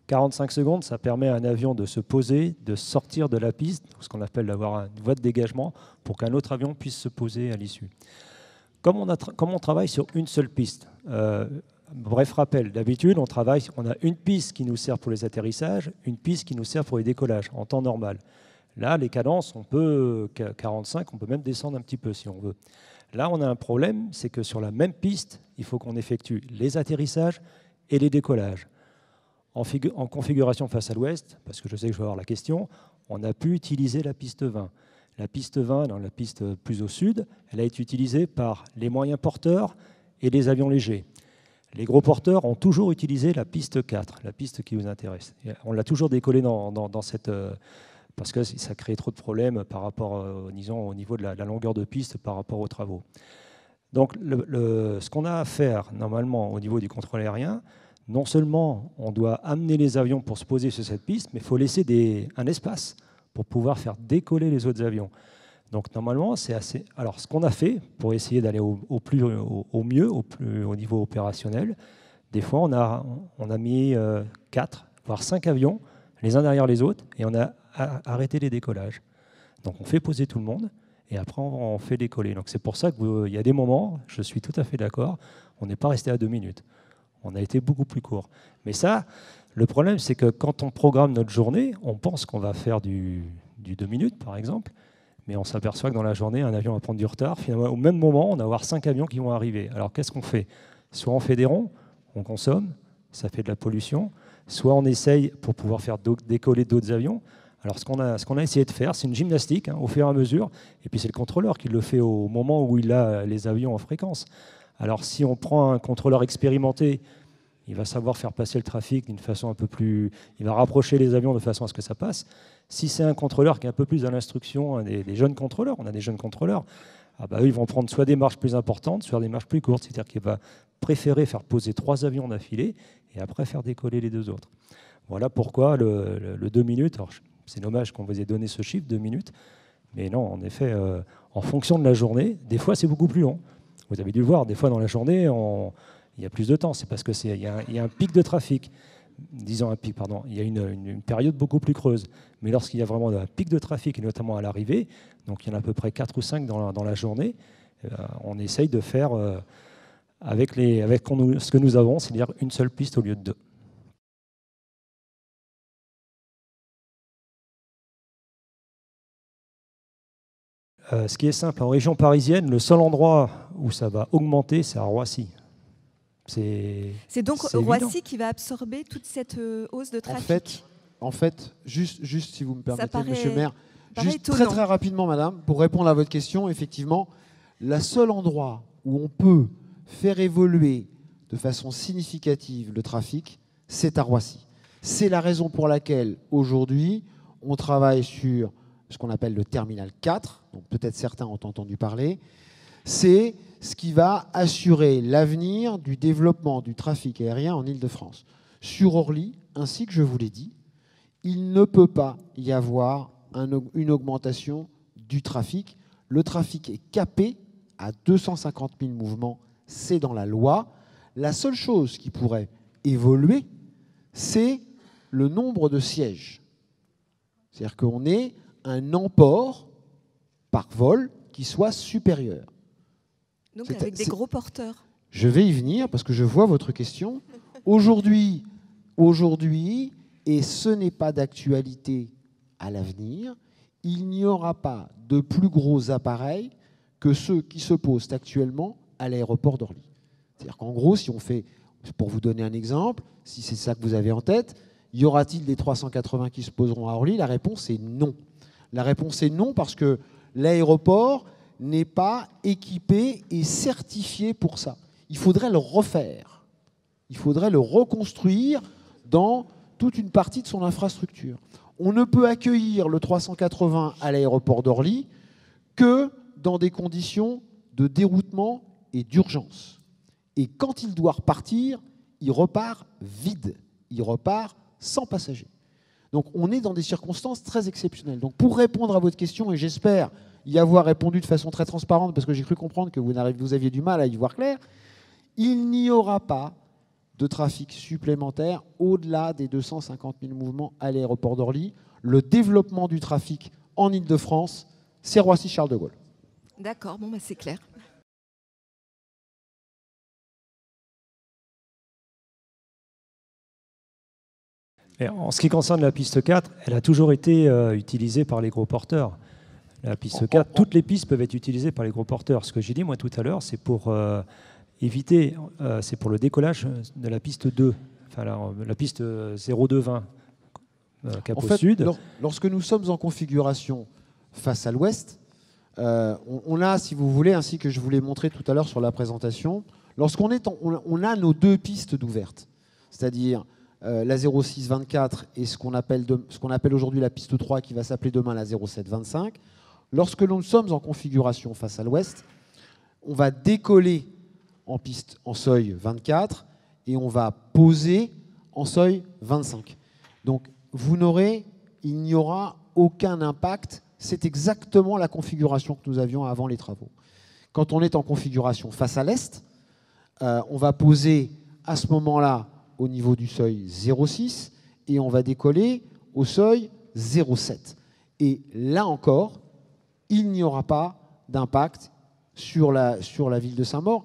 45 secondes, ça permet à un avion de se poser, de sortir de la piste, ce qu'on appelle d'avoir une voie de dégagement, pour qu'un autre avion puisse se poser à l'issue. Comme on travaille sur une seule piste, bref rappel, d'habitude, on a une piste qui nous sert pour les atterrissages, une piste qui nous sert pour les décollages, en temps normal. Là, les cadences, on peut 45, on peut même descendre un petit peu si on veut. Là, on a un problème, c'est que sur la même piste, il faut qu'on effectue les atterrissages et les décollages. En configuration face à l'ouest, parce que je sais que je vais avoir la question, on a pu utiliser la piste 20. La piste 20, dans la piste plus au sud, elle a été utilisée par les moyens porteurs et les avions légers. Les gros porteurs ont toujours utilisé la piste 4, la piste qui vous intéresse. Et on l'a toujours décollée dans cette... parce que ça crée trop de problèmes par rapport, disons, au niveau de la longueur de piste par rapport aux travaux. Donc, ce qu'on a à faire, normalement, au niveau du contrôle aérien, non seulement on doit amener les avions pour se poser sur cette piste, mais il faut laisser un espace pour pouvoir faire décoller les autres avions. Donc normalement, c'est assez. Alors ce qu'on a fait pour essayer d'aller au mieux, au niveau opérationnel, des fois on a mis 4, voire 5 avions, les uns derrière les autres, et on a arrêté les décollages. Donc on fait poser tout le monde, et après on fait décoller. Donc c'est pour ça qu'il y a des moments, je suis tout à fait d'accord, on n'est pas resté à 2 minutes. On a été beaucoup plus court. Mais ça, le problème, c'est que quand on programme notre journée, on pense qu'on va faire du 2 minutes, par exemple, mais on s'aperçoit que dans la journée, un avion va prendre du retard. Finalement, au même moment, on va avoir 5 avions qui vont arriver. Alors, qu'est-ce qu'on fait? Soit on fait des ronds, on consomme, ça fait de la pollution, soit on essaye pour pouvoir faire décoller d'autres avions. Alors, ce qu'on a essayé de faire, c'est une gymnastique, au fur et à mesure, et puis c'est le contrôleur qui le fait au moment où il a les avions en fréquence. Alors, si on prend un contrôleur expérimenté, il va savoir faire passer le trafic d'une façon un peu plus... Il va rapprocher les avions de façon à ce que ça passe. Si c'est un contrôleur qui est un peu plus à l'instruction, des jeunes contrôleurs, on a des jeunes contrôleurs, eux, ils vont prendre soit des marches plus importantes, soit des marches plus courtes. C'est-à-dire qu'il va préférer faire poser 3 avions d'affilée et après faire décoller les 2 autres. Voilà pourquoi le 2 minutes... Alors, c'est dommage qu'on vous ait donné ce chiffre, 2 minutes. Mais non, en effet, en fonction de la journée, des fois, c'est beaucoup plus long. Vous avez dû le voir, des fois dans la journée, il y a plus de temps. C'est parce qu'il y a un pic de trafic. Disons un pic, pardon. Il y a une période beaucoup plus creuse. Mais lorsqu'il y a vraiment un pic de trafic, et notamment à l'arrivée, donc il y en a à peu près 4 ou 5 dans la journée, on essaye de faire avec ce que nous avons, c'est-à-dire une seule piste au lieu de 2. Ce qui est simple, en région parisienne, le seul endroit où ça va augmenter, c'est à Roissy. C'est donc Roissy qui va absorber toute cette hausse de trafic. En fait, juste si vous me permettez, Monsieur le maire, juste étonnant. très rapidement, madame, pour répondre à votre question, effectivement, le seul endroit où on peut faire évoluer de façon significative le trafic, c'est à Roissy. C'est la raison pour laquelle, aujourd'hui, on travaille sur ce qu'on appelle le terminal 4, donc peut-être certains ont entendu parler. C'est ce qui va assurer l'avenir du développement du trafic aérien en Île-de-France. Sur Orly, ainsi que je vous l'ai dit, il ne peut pas y avoir une augmentation du trafic. Le trafic est capé à 250 000 mouvements, c'est dans la loi. La seule chose qui pourrait évoluer, c'est le nombre de sièges. C'est-à-dire qu'on ait un emport par vol qui soit supérieur. Donc avec des gros porteurs. Je vais y venir parce que je vois votre question. Aujourd'hui, et ce n'est pas d'actualité à l'avenir, il n'y aura pas de plus gros appareils que ceux qui se posent actuellement à l'aéroport d'Orly. C'est-à-dire qu'en gros, si on fait, pour vous donner un exemple, si c'est ça que vous avez en tête, y aura-t-il des 380 qui se poseront à Orly? La réponse est non. La réponse est non parce que l'aéroport n'est pas équipé et certifié pour ça. Il faudrait le refaire. Il faudrait le reconstruire dans toute une partie de son infrastructure. On ne peut accueillir le 380 à l'aéroport d'Orly que dans des conditions de déroutement et d'urgence. Et quand il doit repartir, il repart vide. Il repart sans passagers. Donc on est dans des circonstances très exceptionnelles. Donc pour répondre à votre question, et j'espère y avoir répondu de façon très transparente, parce que j'ai cru comprendre que vous aviez du mal à y voir clair, il n'y aura pas de trafic supplémentaire au-delà des 250 000 mouvements à l'aéroport d'Orly. Le développement du trafic en Île-de-France, c'est Roissy-Charles de Gaulle. D'accord, bon, c'est clair. Et en ce qui concerne la piste 4, elle a toujours été utilisée par les gros porteurs. La piste 4, toutes les pistes peuvent être utilisées par les gros porteurs. Ce que j'ai dit moi tout à l'heure, c'est pour éviter, c'est pour le décollage de la piste 2, enfin la piste 0220 cap au sud. Lorsque nous sommes en configuration face à l'ouest, on a, si vous voulez, ainsi que je vous l'ai montré tout à l'heure sur la présentation, lorsqu'on on a nos deux pistes d'ouvertes, c'est-à-dire la 0624 et ce qu'on appelle aujourd'hui la piste 3 qui va s'appeler demain la 0725. Lorsque nous sommes en configuration face à l'ouest, on va décoller en seuil 24 et on va poser en seuil 25. Donc il n'y aura aucun impact. C'est exactement la configuration que nous avions avant les travaux. Quand on est en configuration face à l'est, on va poser à ce moment-là au niveau du seuil 0,6 et on va décoller au seuil 0,7. Et là encore, il n'y aura pas d'impact sur la ville de Saint-Maur,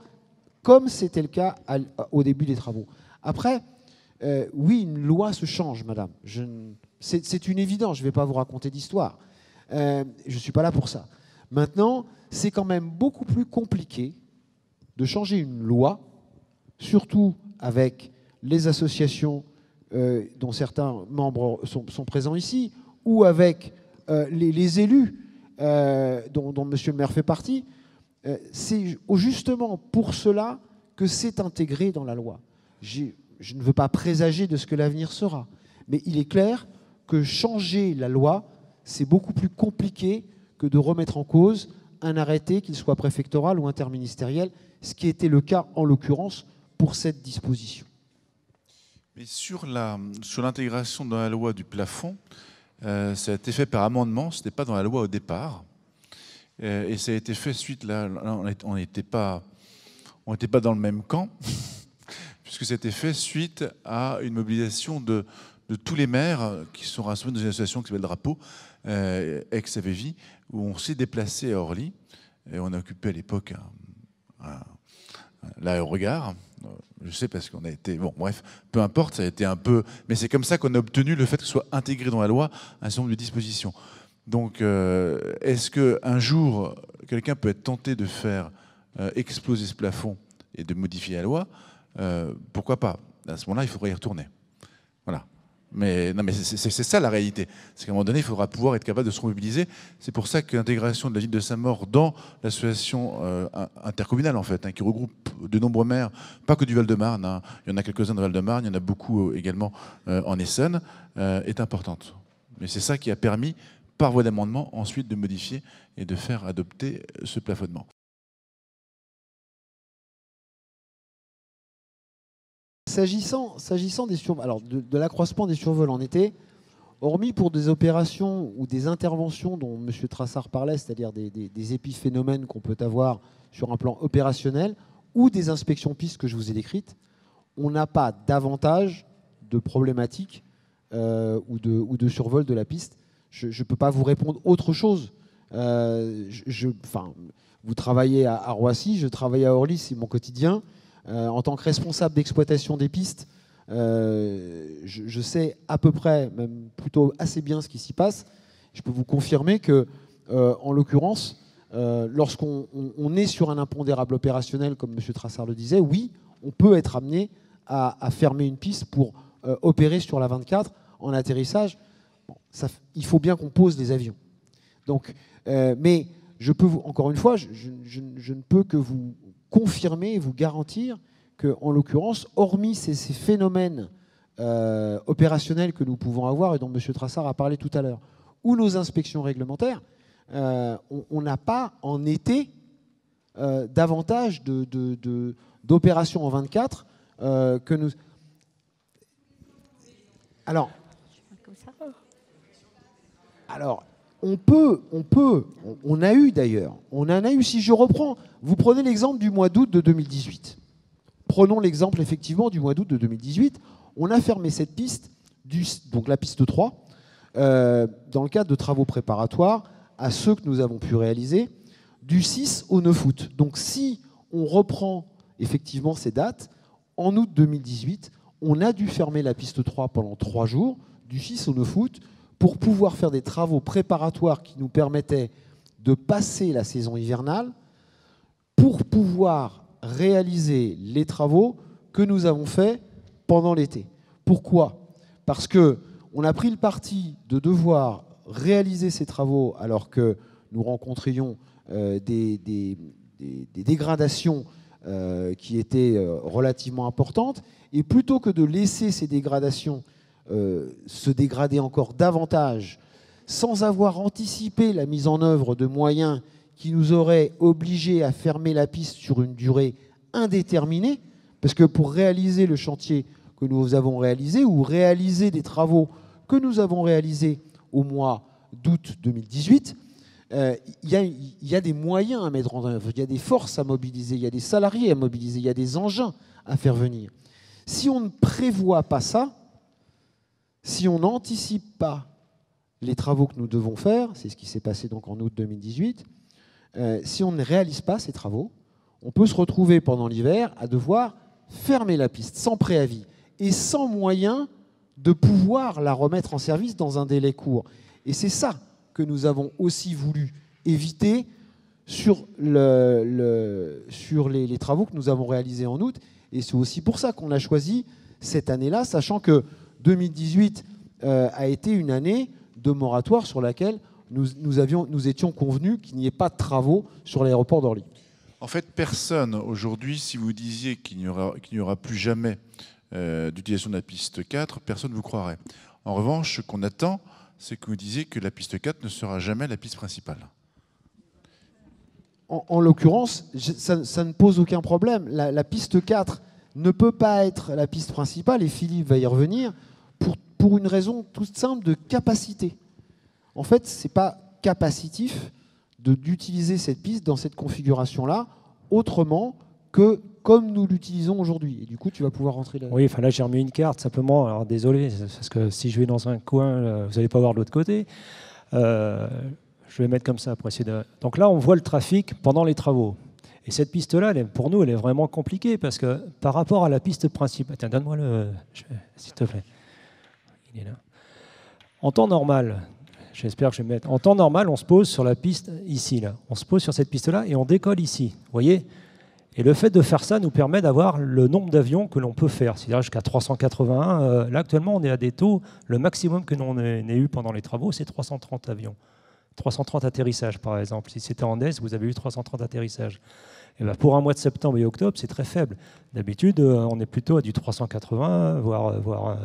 comme c'était le cas au début des travaux. Après, oui, une loi se change, madame. C'est une évidence, je ne vais pas vous raconter d'histoire. Je ne suis pas là pour ça. Maintenant, c'est quand même beaucoup plus compliqué de changer une loi, surtout avec les associations dont certains membres sont présents ici, ou avec les élus dont M. le maire fait partie. C'est justement pour cela que c'est intégré dans la loi. Je ne veux pas présager de ce que l'avenir sera, mais il est clair que changer la loi, c'est beaucoup plus compliqué que de remettre en cause un arrêté, qu'il soit préfectoral ou interministériel, ce qui était le cas en l'occurrence pour cette disposition. Mais sur l'intégration dans la loi du plafond, ça a été fait par amendement, ce n'était pas dans la loi au départ. Et ça a été fait suite, là on n'était pas dans le même camp, puisque ça a été fait suite à une mobilisation de tous les maires qui sont rassemblés dans une association qui s'appelle Drapeau, ex-AVJ, où on s'est déplacé à Orly, et on a occupé à l'époque l'aérogare. Je sais parce qu'on a été... Bon, bref, peu importe, ça a été un peu... Mais c'est comme ça qu'on a obtenu le fait que ce soit intégré dans la loi un certain nombre de dispositions. Donc, est-ce qu'un jour, quelqu'un peut être tenté de faire exploser ce plafond et de modifier la loi? Pourquoi pas? À ce moment-là, il faudrait y retourner. Voilà. Mais c'est ça la réalité. C'est qu'à un moment donné, il faudra pouvoir être capable de se remobiliser. C'est pour ça que l'intégration de la ville de Saint-Maur dans l'association intercommunale, en fait, qui regroupe de nombreux maires, pas que du Val-de-Marne, il y en a quelques-uns dans le Val-de-Marne, il y en a beaucoup également en Essonne, est importante. Mais c'est ça qui a permis, par voie d'amendement, ensuite de modifier et de faire adopter ce plafonnement. S'agissant de l'accroissement des survols en été, hormis pour des opérations ou des interventions dont M. Trassard parlait, c'est-à-dire des épiphénomènes qu'on peut avoir sur un plan opérationnel, ou des inspections pistes que je vous ai décrites, on n'a pas davantage de problématiques ou de survol de la piste. Je ne peux pas vous répondre autre chose. Vous travaillez à Roissy, je travaille à Orly, c'est mon quotidien. En tant que responsable d'exploitation des pistes, je sais à peu près, même plutôt assez bien ce qui s'y passe. Je peux vous confirmer que, en l'occurrence, lorsqu'on est sur un impondérable opérationnel, comme M. Trassard le disait, oui, on peut être amené à fermer une piste pour opérer sur la 24 en atterrissage. Bon, il faut bien qu'on pose les avions. Donc, mais je peux encore une fois, je ne peux que vous confirmer et vous garantir qu'en l'occurrence, hormis ces phénomènes opérationnels que nous pouvons avoir et dont M. Trassard a parlé tout à l'heure, ou nos inspections réglementaires, on n'a pas en été davantage d'opérations en 24 que nous... Alors, on a eu d'ailleurs, si je reprends, vous prenez l'exemple du mois d'août de 2018. Prenons l'exemple effectivement du mois d'août de 2018. On a fermé cette piste, donc la piste 3, dans le cadre de travaux préparatoires à ceux que nous avons pu réaliser, du 6 au 9 août. Donc si on reprend effectivement ces dates, en août 2018, on a dû fermer la piste 3 pendant 3 jours, du 6 au 9 août, pour pouvoir faire des travaux préparatoires qui nous permettaient de passer la saison hivernale pour pouvoir réaliser les travaux que nous avons faits pendant l'été. Pourquoi ? Parce qu'on a pris le parti de devoir réaliser ces travaux alors que nous rencontrions des dégradations qui étaient relativement importantes, et plutôt que de laisser ces dégradations se dégrader encore davantage sans avoir anticipé la mise en œuvre de moyens qui nous auraient obligés à fermer la piste sur une durée indéterminée, parce que pour réaliser le chantier que nous avons réalisé ou réaliser des travaux que nous avons réalisés au mois d'août 2018, il y a des moyens à mettre en œuvre, il y a des forces à mobiliser, il y a des salariés à mobiliser, il y a des engins à faire venir. Si on ne prévoit pas ça, si on n'anticipe pas les travaux que nous devons faire, c'est ce qui s'est passé donc en août 2018, si on ne réalise pas ces travaux, on peut se retrouver pendant l'hiver à devoir fermer la piste sans préavis et sans moyen de pouvoir la remettre en service dans un délai court. Et c'est ça que nous avons aussi voulu éviter sur les travaux que nous avons réalisés en août. Et c'est aussi pour ça qu'on a choisi cette année-là, sachant que 2018 a été une année de moratoire sur laquelle nous étions convenus qu'il n'y ait pas de travaux sur l'aéroport d'Orly. En fait, personne aujourd'hui, si vous disiez qu'il n'y aura plus jamais d'utilisation de la piste 4, personne ne vous croirait. En revanche, ce qu'on attend, c'est que vous disiez que la piste 4 ne sera jamais la piste principale. En l'occurrence, ça ne pose aucun problème. La piste 4 ne peut pas être la piste principale, et Philippe va y revenir, pour une raison toute simple de capacité. En fait, ce n'est pas capacitif d'utiliser cette piste dans cette configuration-là autrement que comme nous l'utilisons aujourd'hui. Et du coup, tu vas pouvoir rentrer là. Oui, enfin là, j'ai remis une carte, simplement. Alors, désolé, parce que si je vais dans un coin, vous n'allez pas voir de l'autre côté. Je vais mettre comme ça pour essayer de... Donc là, on voit le trafic pendant les travaux. Et cette piste-là, pour nous, elle est vraiment compliquée parce que par rapport à la piste principale... Tiens, donne-moi le... S'il te plaît. Il est là. En temps normal, j'espère que je vais mettre... En temps normal, on se pose sur la piste ici, là. On se pose sur cette piste-là et on décolle ici. Vous voyez ? Et le fait de faire ça nous permet d'avoir le nombre d'avions que l'on peut faire. C'est-à-dire jusqu'à 381. Là, actuellement, on est à des taux... Le maximum que l'on ait eu pendant les travaux, c'est 330 avions. 330 atterrissages, par exemple. Si c'était en Est, vous avez eu 330 atterrissages. Et bien, pour un mois de septembre et octobre, c'est très faible. D'habitude, on est plutôt à du 380, voire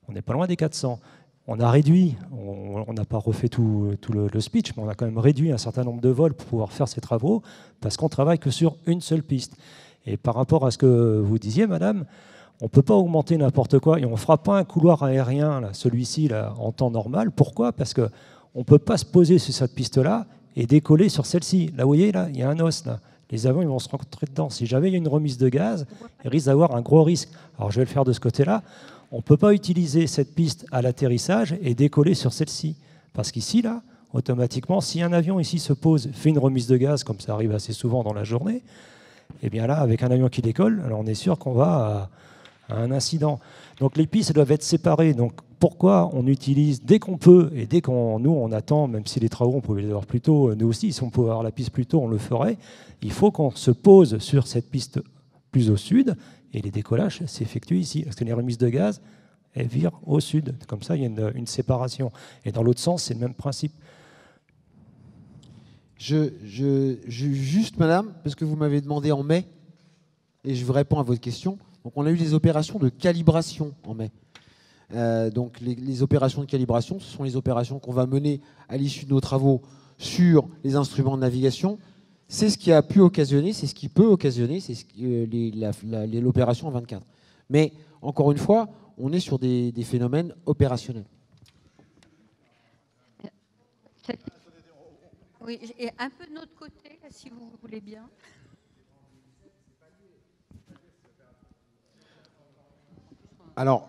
on n'est pas loin des 400. On a réduit, on n'a pas refait tout le speech, mais on a quand même réduit un certain nombre de vols pour pouvoir faire ces travaux, parce qu'on ne travaille que sur une seule piste. Et par rapport à ce que vous disiez, madame, on ne peut pas augmenter n'importe quoi, et on ne fera pas un couloir aérien, celui-ci, en temps normal. Pourquoi ? Parce que on ne peut pas se poser sur cette piste-là et décoller sur celle-ci. Là, vous voyez, là, il y a un os. Là. Les avions ils vont se rencontrer dedans. Si jamais il y a une remise de gaz, il risque d'avoir un gros risque. Alors, je vais le faire de ce côté-là. On ne peut pas utiliser cette piste à l'atterrissage et décoller sur celle-ci. Parce qu'ici, là, automatiquement, si un avion ici se pose, fait une remise de gaz, comme ça arrive assez souvent dans la journée, eh bien là, avec un avion qui décolle, alors on est sûr qu'on va à un incident. Donc les pistes doivent être séparées. Donc pourquoi on utilise dès qu'on peut et dès qu'on nous on attend, même si les travaux on pouvait les avoir plus tôt, nous aussi si on pouvait avoir la piste plus tôt on le ferait. Il faut qu'on se pose sur cette piste plus au sud et les décollages s'effectuent ici parce que les remises de gaz elles virent au sud. Comme ça il y a une séparation. Et dans l'autre sens c'est le même principe. Juste madame, parce que vous m'avez demandé en mai et je vous réponds à votre question. Donc on a eu des opérations de calibration en mai. Donc les opérations de calibration, ce sont les opérations qu'on va mener à l'issue de nos travaux sur les instruments de navigation. C'est ce qui a pu occasionner, c'est ce qui peut occasionner, c'est l'opération en 24. Mais encore une fois, on est sur des phénomènes opérationnels. Oui, et un peu de notre côté, si vous voulez bien. Alors,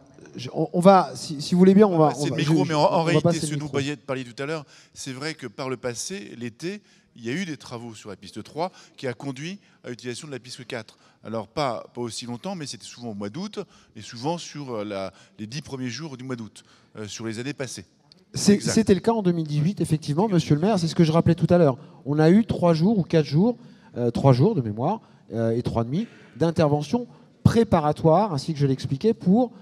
on va, si vous voulez bien, on va... C'est le micro, mais en réalité, ce que vous parliez tout à l'heure, c'est vrai que par le passé, l'été, il y a eu des travaux sur la piste 3 qui a conduit à l'utilisation de la piste 4. Alors pas aussi longtemps, mais c'était souvent au mois d'août et souvent sur les 10 premiers jours du mois d'août, sur les années passées. C'était le cas en 2018, effectivement, monsieur le maire, c'est ce que je rappelais tout à l'heure. On a eu 3 jours ou 4 jours, 3 jours de mémoire et 3 nuits d'intervention préparatoire, ainsi que je l'expliquais, pour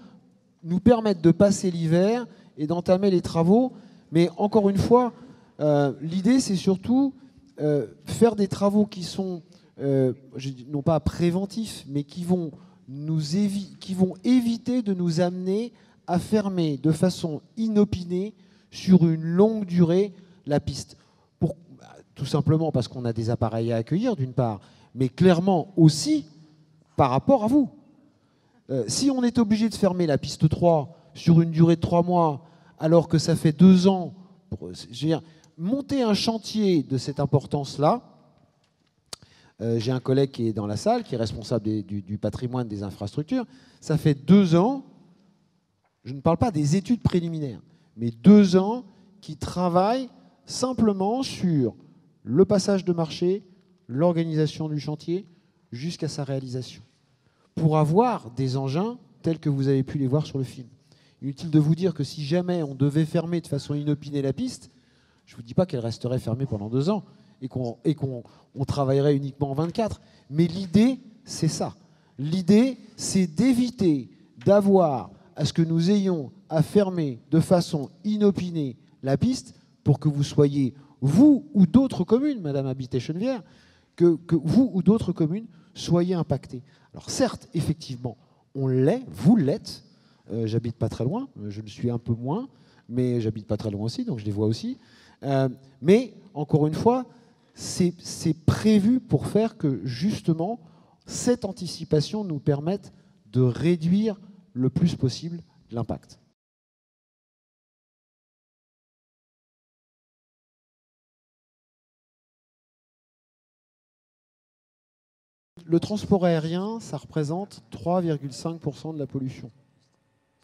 nous permettre de passer l'hiver et d'entamer les travaux. Mais encore une fois, l'idée, c'est surtout faire des travaux qui sont, non pas préventifs, mais qui vont éviter de nous amener à fermer de façon inopinée sur une longue durée la piste. Tout simplement parce qu'on a des appareils à accueillir, d'une part, mais clairement aussi par rapport à vous. Si on est obligé de fermer la piste 3 sur une durée de 3 mois, alors que ça fait 2 ans, je veux dire, monter un chantier de cette importance-là, j'ai un collègue qui est dans la salle, qui est responsable du patrimoine des infrastructures, ça fait 2 ans, je ne parle pas des études préliminaires, mais 2 ans qui travaillent simplement sur le passage de marché, l'organisation du chantier, jusqu'à sa réalisation, pour avoir des engins tels que vous avez pu les voir sur le film. Inutile de vous dire que si jamais on devait fermer de façon inopinée la piste, je ne vous dis pas qu'elle resterait fermée pendant 2 ans et qu'on travaillerait uniquement en 24, mais l'idée, c'est ça. L'idée, c'est d'éviter d'avoir à ce que nous ayons à fermer de façon inopinée la piste pour que vous soyez, vous ou d'autres communes, Madame Habitet-Chenevière, que vous ou d'autres communes soyez impactés. Alors certes, effectivement, on l'est, vous l'êtes. J'habite pas très loin, je le suis un peu moins, mais j'habite pas très loin aussi, donc je les vois aussi. Mais encore une fois, c'est prévu pour faire que justement cette anticipation nous permette de réduire le plus possible l'impact. Le transport aérien, ça représente 3,5% de la pollution,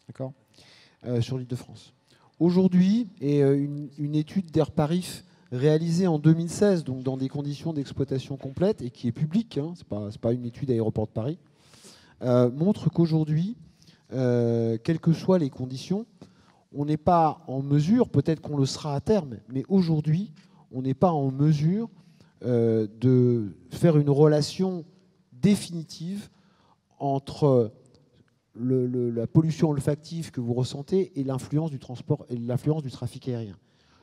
d'accord, sur l'Île-de-France. Aujourd'hui, et une étude d'Airparif réalisée en 2016, donc dans des conditions d'exploitation complète, et qui est publique, hein, c'est pas une étude Aéroport de Paris, montre qu'aujourd'hui, quelles que soient les conditions, on n'est pas en mesure, peut-être qu'on le sera à terme, mais aujourd'hui, on n'est pas en mesure de faire une relation définitive entre la pollution olfactive que vous ressentez et l'influence du transport et l'influence du trafic aérien.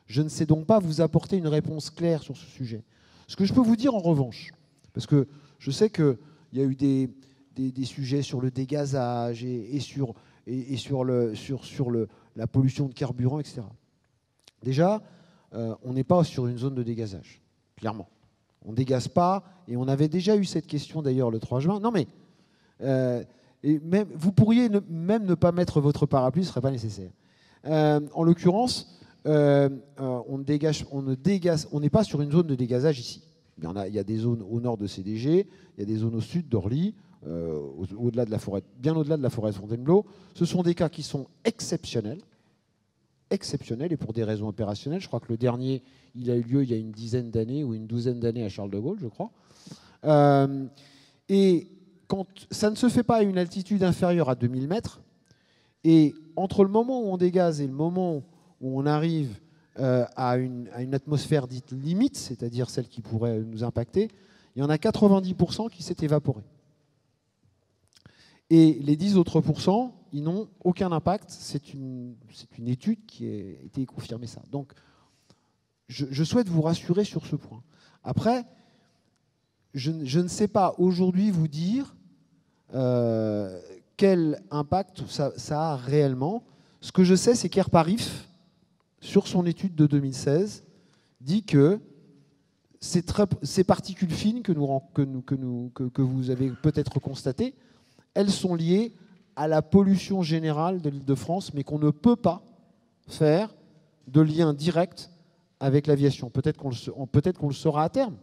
Je ne sais donc pas vous apporter une réponse claire sur ce sujet. Ce que je peux vous dire en revanche, parce que je sais qu'il y a eu des sujets sur le dégazage et sur la pollution de carburant, etc. Déjà, on n'est pas sur une zone de dégazage, clairement. On ne dégaze pas, et on avait déjà eu cette question d'ailleurs le 3 juin. Non mais, et même, vous pourriez même ne pas mettre votre parapluie, ce ne serait pas nécessaire. En l'occurrence, on n'est pas sur une zone de dégazage ici. Il y a des zones au nord de CDG, il y a des zones au sud d'Orly, au-delà de la forêt, bien au-delà de la forêt de Fontainebleau. Ce sont des cas qui sont exceptionnels, et pour des raisons opérationnelles. Je crois que le dernier, il a eu lieu il y a une dizaine d'années ou une douzaine d'années à Charles de Gaulle, je crois. Et quand ça ne se fait pas à une altitude inférieure à 2000 mètres, et entre le moment où on dégaze et le moment où on arrive à une atmosphère dite limite, c'est-à-dire celle qui pourrait nous impacter, il y en a 90% qui s'est évaporé. Et les 10 autres %, ils n'ont aucun impact. C'est une étude qui a été confirmée ça. Donc, je souhaite vous rassurer sur ce point. Après, je ne sais pas aujourd'hui vous dire quel impact ça a réellement. Ce que je sais, c'est qu'Airparif, sur son étude de 2016, dit que ces particules fines que vous avez peut-être constatées, elles sont liées à la pollution générale de l'Île-de-France, mais qu'on ne peut pas faire de lien direct avec l'aviation. Peut-être qu'on le saura à terme.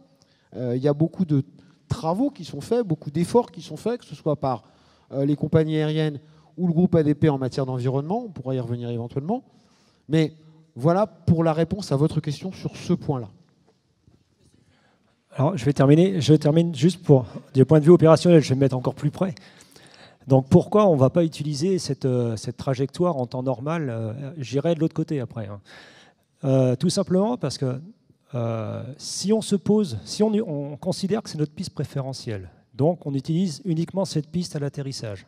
Il y a beaucoup de travaux qui sont faits, beaucoup d'efforts qui sont faits, que ce soit par les compagnies aériennes ou le groupe ADP en matière d'environnement. On pourra y revenir éventuellement. Mais voilà pour la réponse à votre question sur ce point-là. Alors, je termine juste du point de vue opérationnel, je vais me mettre encore plus près. Donc, pourquoi on ne va pas utiliser cette trajectoire en temps normal? J'irai de l'autre côté après. Tout simplement parce que si on se pose, si on considère que c'est notre piste préférentielle, donc on utilise uniquement cette piste à l'atterrissage,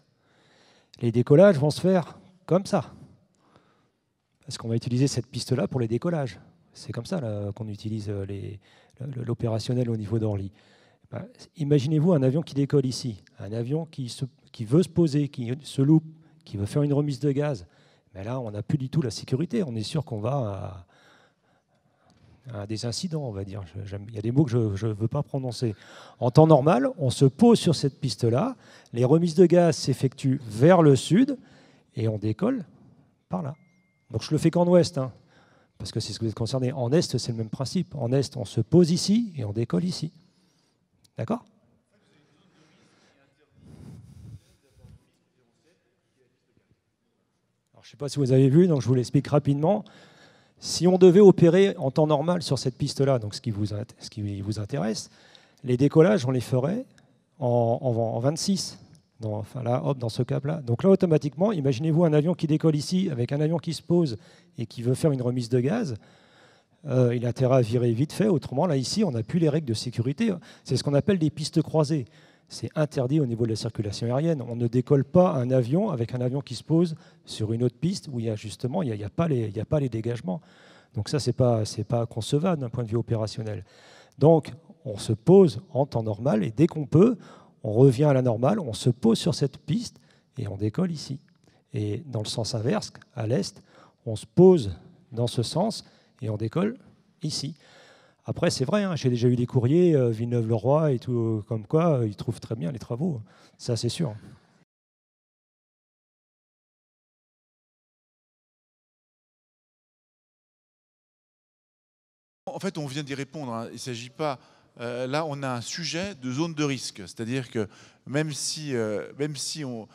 les décollages vont se faire comme ça. Parce qu'on va utiliser cette piste-là pour les décollages. C'est comme ça qu'on utilise l'opérationnel au niveau d'Orly. Imaginez-vous un avion qui décolle ici, un avion qui veut se poser, qui se loupe, qui veut faire une remise de gaz. Mais là, on n'a plus du tout la sécurité. On est sûr qu'on va à des incidents, on va dire. Il y a des mots que je ne veux pas prononcer. En temps normal, on se pose sur cette piste-là, les remises de gaz s'effectuent vers le sud et on décolle par là. Donc je le fais qu'en ouest, hein, parce que c'est ce que vous êtes concerné. En est, c'est le même principe. En est, on se pose ici et on décolle ici. D'accord ? Alors, je ne sais pas si vous avez vu, donc je vous l'explique rapidement. Si on devait opérer en temps normal sur cette piste-là, donc ce qui vous intéresse, les décollages, on les ferait en 26. Enfin là, hop, dans ce cap-là. Donc là, automatiquement, imaginez-vous un avion qui décolle ici avec un avion qui se pose et qui veut faire une remise de gaz. Il a intérêt à virer vite fait. Autrement, là, ici, on n'a plus les règles de sécurité. C'est ce qu'on appelle des pistes croisées. C'est interdit au niveau de la circulation aérienne. On ne décolle pas un avion avec un avion qui se pose sur une autre piste où il y a justement, il n'y a pas les dégagements. Donc ça, c'est pas concevable d'un point de vue opérationnel. Donc, on se pose en temps normal et dès qu'on peut, on revient à la normale, on se pose sur cette piste et on décolle ici. Et dans le sens inverse, à l'est, on se pose dans ce sens et on décolle ici. Après, c'est vrai, hein, j'ai déjà eu des courriers, Villeneuve-le-Roi et tout, comme quoi, ils trouvent très bien les travaux. Ça, c'est sûr. En fait, on vient d'y répondre. Hein. Il ne s'agit pas... là, on a un sujet de zone de risque. C'est-à-dire que même si on...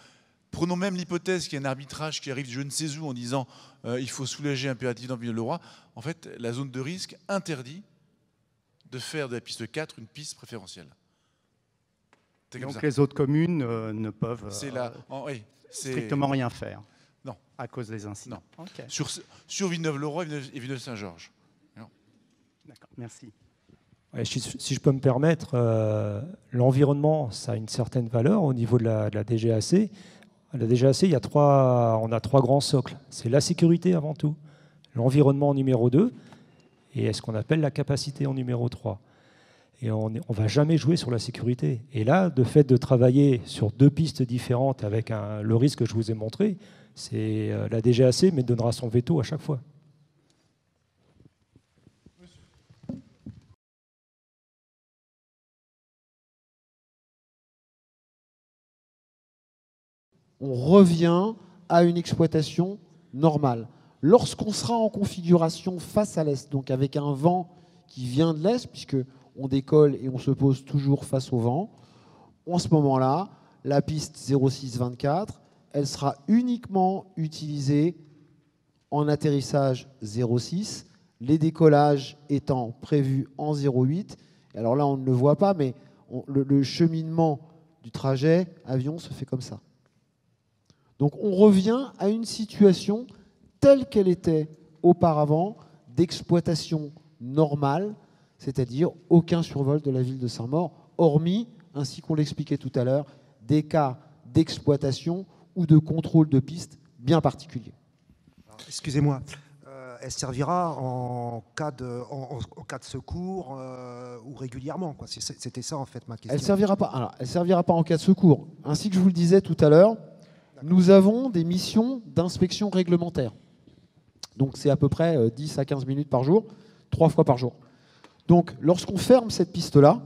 Prenons même l'hypothèse qu'il y a un arbitrage qui arrive je ne sais où en disant il faut soulager impérativement Villeneuve-le-Roi. En fait, la zone de risque interdit de faire de la piste 4 une piste préférentielle. Donc les autres communes ne peuvent strictement rien faire. Non. À cause des incidents. Non. Okay. Sur Villeneuve-le-Roi et Villeneuve-Saint-Georges. D'accord, merci. Ouais, si je peux me permettre, l'environnement, ça a une certaine valeur au niveau de la DGAC. La DGAC, on a trois grands socles. C'est la sécurité avant tout, l'environnement en numéro 2 et ce qu'on appelle la capacité en numéro 3. Et on ne va jamais jouer sur la sécurité. Et là, de fait de travailler sur deux pistes différentes avec le risque que je vous ai montré, c'est la DGAC, mais donnera son veto à chaque fois. On revient à une exploitation normale. Lorsqu'on sera en configuration face à l'est, donc avec un vent qui vient de l'est, puisqu'on décolle et on se pose toujours face au vent, en ce moment-là, la piste 0624, elle sera uniquement utilisée en atterrissage 06, les décollages étant prévus en 08. Alors là, on ne le voit pas, mais le cheminement du trajet avion se fait comme ça. Donc on revient à une situation telle qu'elle était auparavant, d'exploitation normale, c'est-à-dire aucun survol de la ville de Saint-Maur, hormis, ainsi qu'on l'expliquait tout à l'heure, des cas d'exploitation ou de contrôle de piste bien particuliers. Excusez-moi, elle servira en cas de secours ou régulièrement, quoi. C'était ça en fait ma question. Elle ne servira pas en cas de secours. Ainsi que je vous le disais tout à l'heure, nous avons des missions d'inspection réglementaire. Donc c'est à peu près 10 à 15 minutes par jour, 3 fois par jour. Donc lorsqu'on ferme cette piste-là,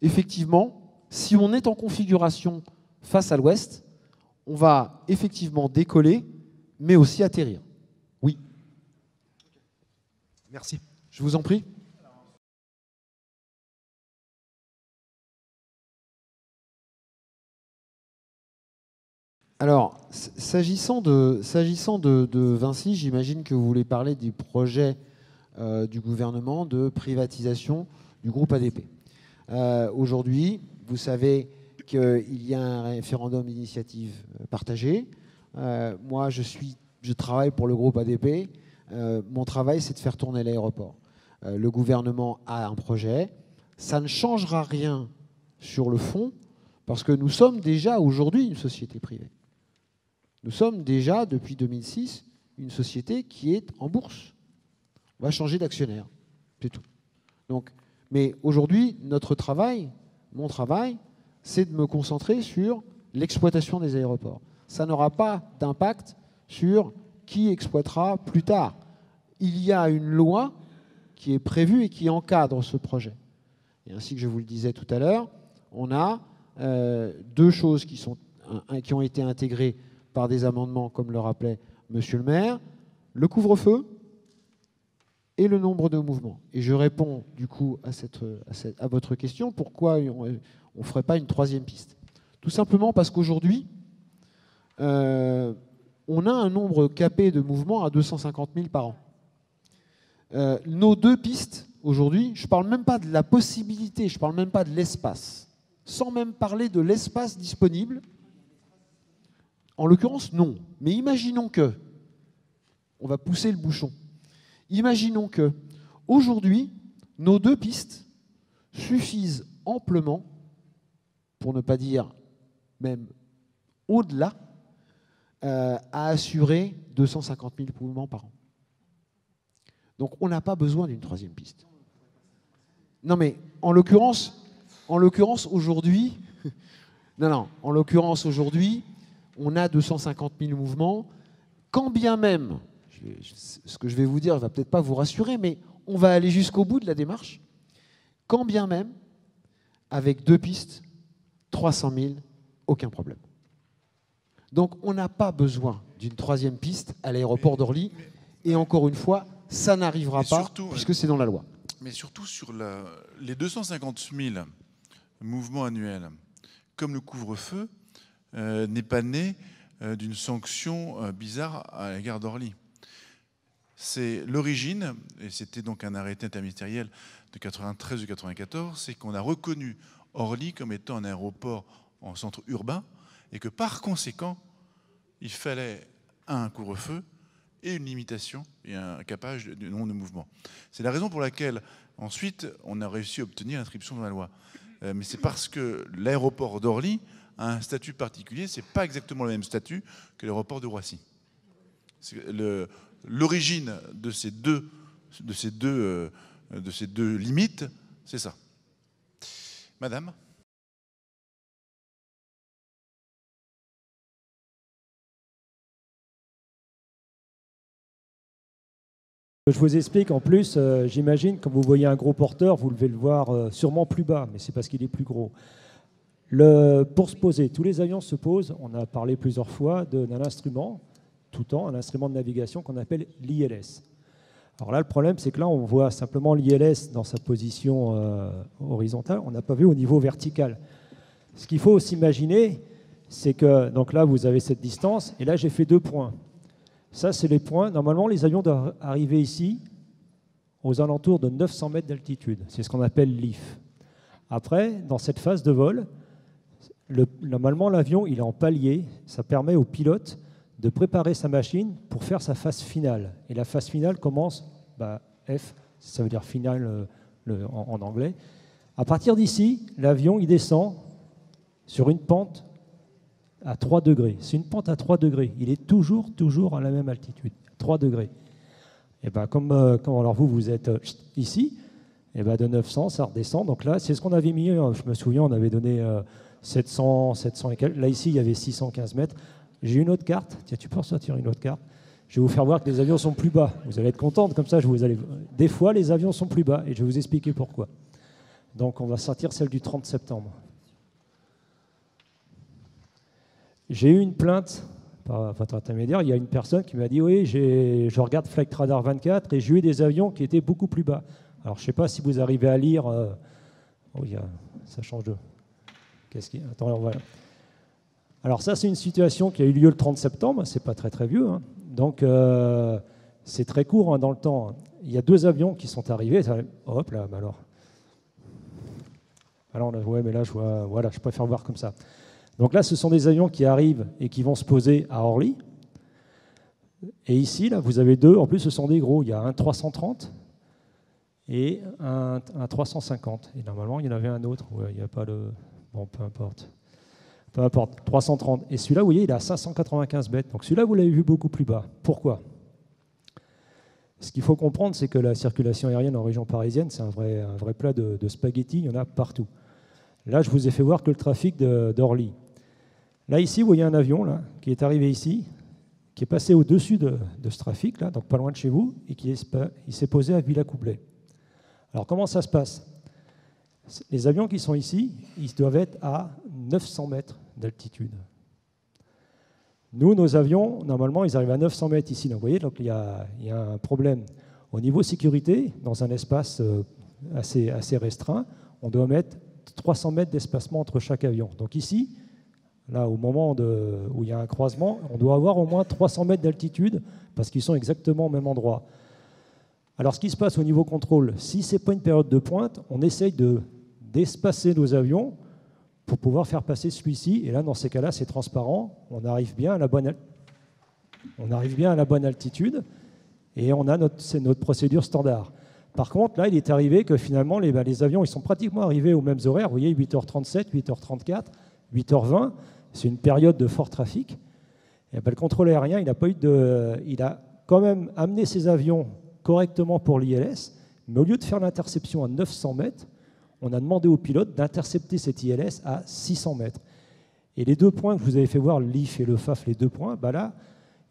effectivement, si on est en configuration face à l'ouest, on va effectivement décoller, mais aussi atterrir. Oui. Merci. Je vous en prie. Alors, s'agissant de Vinci, j'imagine que vous voulez parler du projet du gouvernement de privatisation du groupe ADP. Aujourd'hui, vous savez qu'il y a un référendum d'initiative partagée. Moi, je travaille pour le groupe ADP. Mon travail, c'est de faire tourner l'aéroport. Le gouvernement a un projet. Ça ne changera rien sur le fond, parce que nous sommes déjà aujourd'hui une société privée. Nous sommes déjà, depuis 2006, une société qui est en bourse. On va changer d'actionnaire, c'est tout. Donc, mais aujourd'hui, notre travail, mon travail, c'est de me concentrer sur l'exploitation des aéroports. Ça n'aura pas d'impact sur qui exploitera plus tard. Il y a une loi qui est prévue et qui encadre ce projet. Et ainsi que je vous le disais tout à l'heure, on a deux choses qui ont été intégrées par des amendements, comme le rappelait Monsieur le maire, le couvre-feu et le nombre de mouvements. Et je réponds du coup à votre question, pourquoi on ne ferait pas une troisième piste? Tout simplement parce qu'aujourd'hui, on a un nombre capé de mouvements à 250 000 par an. Nos deux pistes, aujourd'hui, je ne parle même pas de la possibilité, je ne parle même pas de l'espace, sans même parler de l'espace disponible. En l'occurrence, non. Mais imaginons que, on va pousser le bouchon, imaginons que, aujourd'hui, nos deux pistes suffisent amplement, pour ne pas dire même au-delà, à assurer 250 000 mouvements par an. Donc on n'a pas besoin d'une troisième piste. Non mais en l'occurrence aujourd'hui, en l'occurrence aujourd'hui, on a 250 000 mouvements, quand bien même, ce que je vais vous dire ne va peut-être pas vous rassurer, mais on va aller jusqu'au bout de la démarche, quand bien même, avec deux pistes, 300 000, aucun problème. Donc on n'a pas besoin d'une troisième piste à l'aéroport d'Orly, et encore une fois, ça n'arrivera pas, surtout, puisque c'est dans la loi. Mais surtout sur les 250 000 mouvements annuels, comme le couvre-feu, n'est pas né d'une sanction bizarre à la gare d'Orly. C'est l'origine, et c'était donc un arrêté interministériel de 93 ou 94, c'est qu'on a reconnu Orly comme étant un aéroport en centre urbain, et que par conséquent, il fallait un couvre-feu et une limitation et un capage du nombre de mouvements. C'est la raison pour laquelle, ensuite, on a réussi à obtenir l'inscription dans la loi. Mais c'est parce que l'aéroport d'Orly a un statut particulier, ce n'est pas exactement le même statut que l'aéroport de Roissy. L'origine de ces deux limites, c'est ça. Madame ? Je vous explique, en plus, j'imagine, quand vous voyez un gros porteur, vous devez le voir sûrement plus bas, mais c'est parce qu'il est plus gros. Pour se poser, tous les avions se posent, on a parlé plusieurs fois d'un instrument, tout temps, un instrument de navigation qu'on appelle l'ILS. Alors là, le problème, c'est que là, on voit simplement l'ILS dans sa position horizontale, on n'a pas vu au niveau vertical. Ce qu'il faut s'imaginer, c'est que, donc là, vous avez cette distance, et là, j'ai fait 2 points. Ça, c'est les points. Normalement, les avions doivent arriver ici aux alentours de 900 mètres d'altitude. C'est ce qu'on appelle l'IF. Après, dans cette phase de vol, normalement, l'avion il est en palier. Ça permet au pilote de préparer sa machine pour faire sa phase finale. Et la phase finale commence, F, ça veut dire finale en anglais. À partir d'ici, l'avion il descend sur une pente à 3 degrés. C'est une pente à 3 degrés. Il est toujours à la même altitude, 3 degrés. Et comme alors vous êtes ici, et de 900, ça redescend. Donc là, c'est ce qu'on avait mis, je me souviens, on avait donné 700 et quelques. Là, ici, il y avait 615 mètres. J'ai une autre carte. Tiens, tu peux ressortir une autre carte. Je vais vous faire voir que les avions sont plus bas. Vous allez être contente, comme ça, des fois, les avions sont plus bas, et je vais vous expliquer pourquoi. Donc, on va sortir celle du 30 septembre. J'ai eu une plainte par votre intermédiaire. Il y a une personne qui m'a dit « Oui, je regarde Flight Radar 24 et j'ai eu des avions qui étaient beaucoup plus bas. » Alors, je ne sais pas si vous arrivez à lire. Ça change de... Attends, voilà. Alors ça, c'est une situation qui a eu lieu le 30 septembre. Ce n'est pas très, très vieux. Hein. Donc, C'est très court dans le temps. Il y a 2 avions qui sont arrivés. Hop là, bah alors. Alors, ouais, mais là, je vois, voilà, je préfère voir comme ça. Donc là, ce sont des avions qui arrivent et qui vont se poser à Orly. Et ici, là, vous avez 2. En plus, ce sont des gros. Il y a un 330 et un 350. Et normalement, il y en avait un autre. Ouais, il n'y a pas le... Bon, peu importe. Peu importe. 330. Et celui-là, vous voyez, il a 595 mètres. Donc celui-là, vous l'avez vu beaucoup plus bas. Pourquoi ? Ce qu'il faut comprendre, c'est que la circulation aérienne en région parisienne, c'est un vrai plat de spaghettis. Il y en a partout. Là, je vous ai fait voir que le trafic d'Orly. Là, ici, vous voyez un avion là, qui est arrivé ici, qui est passé au-dessus de ce trafic, là, donc pas loin de chez vous, et il s'est posé à Villacoublay. Alors, comment ça se passe ? Les avions qui sont ici, ils doivent être à 900 mètres d'altitude. Nous, nos avions, normalement, ils arrivent à 900 mètres ici. Donc, vous voyez, donc, il y a un problème. Au niveau sécurité, dans un espace assez restreint, on doit mettre 300 mètres d'espacement entre chaque avion. Donc ici, là, au moment où il y a un croisement, on doit avoir au moins 300 mètres d'altitude parce qu'ils sont exactement au même endroit. Alors, ce qui se passe au niveau contrôle, si ce n'est pas une période de pointe, on essaye d'espacer nos avions pour pouvoir faire passer celui-ci. Et là, dans ces cas-là, c'est transparent. On arrive bien à la bonne altitude et on a c'est notre procédure standard. Par contre, là, il est arrivé que finalement, les avions ils sont pratiquement arrivés aux mêmes horaires. Vous voyez, 8h37, 8h34, 8h20. C'est une période de fort trafic. Et le contrôle aérien, il a quand même amené ses avions correctement pour l'ILS, mais au lieu de faire l'interception à 900 mètres, on a demandé au pilote d'intercepter cette ILS à 600 mètres. Et les 2 points que je vous avez fait voir, le LIF et le FAF, les 2 points, bah là,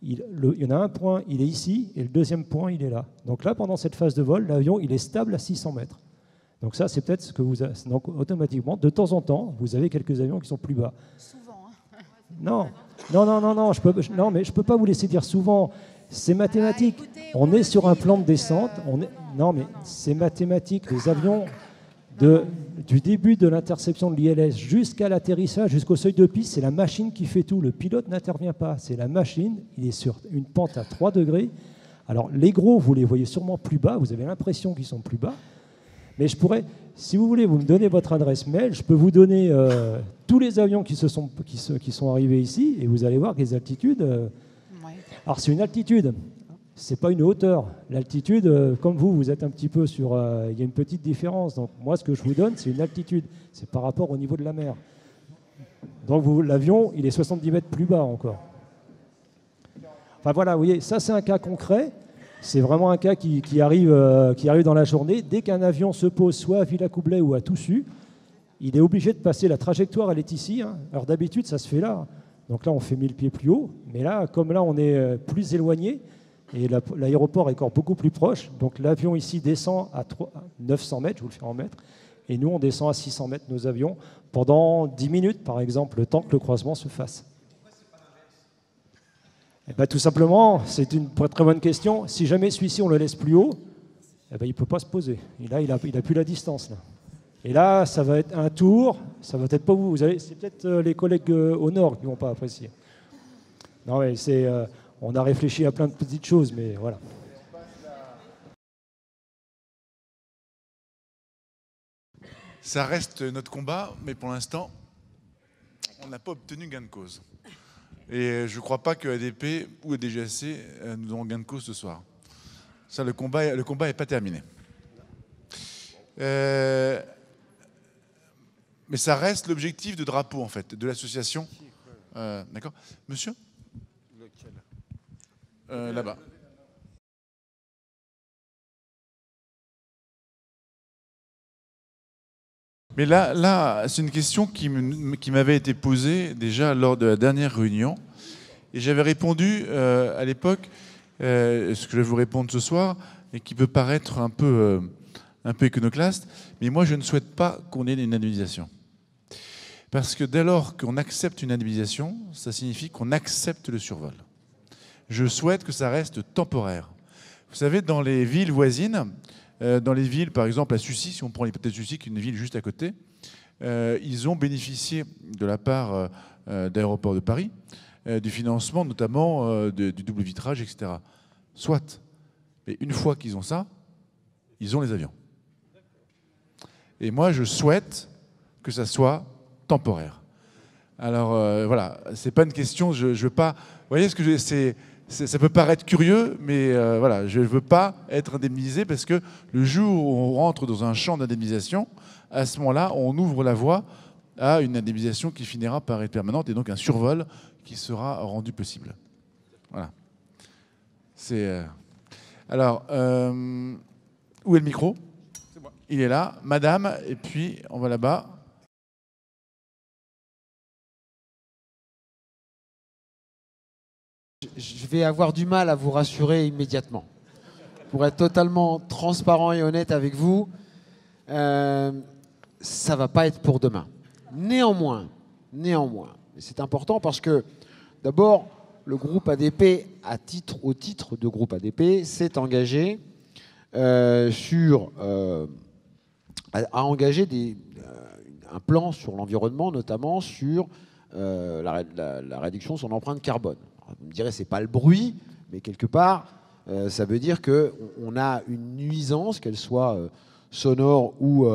il y en a un point, il est ici, et le 2e point, il est là. Donc là, pendant cette phase de vol, l'avion, il est stable à 600 mètres. Donc ça, c'est peut-être ce que vous avez. Donc automatiquement, de temps en temps, vous avez quelques avions qui sont plus bas. Souvent, hein. Non, mais je peux pas vous laisser dire souvent. C'est mathématique. On est sur un plan de descente. Non, mais c'est mathématique. Les avions, du début de l'interception de l'ILS jusqu'à l'atterrissage, jusqu'au seuil de piste, c'est la machine qui fait tout. Le pilote n'intervient pas. C'est la machine. Il est sur une pente à 3 degrés. Alors, les gros, vous les voyez sûrement plus bas. Vous avez l'impression qu'ils sont plus bas. Mais je pourrais, si vous voulez, vous me donnez votre adresse mail. Je peux vous donner tous les avions qui sont arrivés ici. Et vous allez voir que les altitudes... Alors, c'est une altitude. C'est pas une hauteur. L'altitude, comme vous êtes un petit peu sur... il y a une petite différence. Donc, moi, ce que je vous donne, c'est une altitude. C'est par rapport au niveau de la mer. Donc, l'avion, il est 70 mètres plus bas encore. Enfin, voilà, vous voyez, ça, c'est un cas concret. C'est vraiment un cas qui arrive dans la journée. Dès qu'un avion se pose soit à Villacoublay ou à Toussus, il est obligé de passer. La trajectoire, elle est ici. Hein. Alors, d'habitude, ça se fait là. Donc là, on fait 1000 pieds plus haut. Mais là, comme là, on est plus éloigné, et l'aéroport est encore beaucoup plus proche, donc l'avion ici descend à 900 mètres, je vous le fais en mètres, et nous, on descend à 600 mètres, nos avions, pendant 10 minutes, par exemple, le temps que le croisement se fasse. Eh ben, tout simplement, c'est une très bonne question. Si jamais celui-ci, on le laisse plus haut, eh ben, il ne peut pas se poser. Et là, il a plus la distance. Là. Et là, ça va être un tour. Ça va peut-être pas vous. C'est peut-être les collègues au nord qui ne vont pas apprécier. Non, mais on a réfléchi à plein de petites choses, mais voilà. Ça reste notre combat, mais pour l'instant, on n'a pas obtenu gain de cause. Et je ne crois pas que ADP ou la DGAC nous auront gain de cause ce soir. Ça, le combat n'est pas terminé. Mais ça reste l'objectif de drapeau, en fait, de l'association. D'accord ? Monsieur ? Lequel ? Là-bas. Mais là, c'est une question qui m'avait été posée déjà lors de la dernière réunion. Et j'avais répondu à l'époque, ce que je vais vous répondre ce soir, et qui peut paraître un peu iconoclaste, mais moi je ne souhaite pas qu'on ait une indemnisation. Parce que dès lors qu'on accepte une indemnisation, ça signifie qu'on accepte le survol. Je souhaite que ça reste temporaire. Vous savez, dans les villes voisines, dans les villes, par exemple à Sucy, si on prend l'hypothèse de Sucy, qui est une ville juste à côté, ils ont bénéficié de la part d'Aéroports de Paris du financement notamment du double vitrage, etc. Soit. Mais une fois qu'ils ont ça, ils ont les avions. Et moi, je souhaite que ça soit temporaire. Alors voilà, c'est pas une question, je veux pas... Vous voyez ce que ça peut paraître curieux, mais voilà, je ne veux pas être indemnisé parce que le jour où on rentre dans un champ d'indemnisation, à ce moment-là, on ouvre la voie à une indemnisation qui finira par être permanente et donc un survol qui sera rendu possible. Voilà. Alors, où est le micro? Il est là. Madame, et puis on va là-bas. Je vais avoir du mal à vous rassurer immédiatement. Pour être totalement transparent et honnête avec vous, ça ne va pas être pour demain. Néanmoins, c'est important parce que, d'abord, le groupe ADP, au titre de groupe ADP, s'est engagé à engager un plan sur l'environnement, notamment sur la réduction de son empreinte carbone. Alors, vous me direz, ce n'est pas le bruit, mais quelque part, ça veut dire qu'on a une nuisance, qu'elle soit sonore ou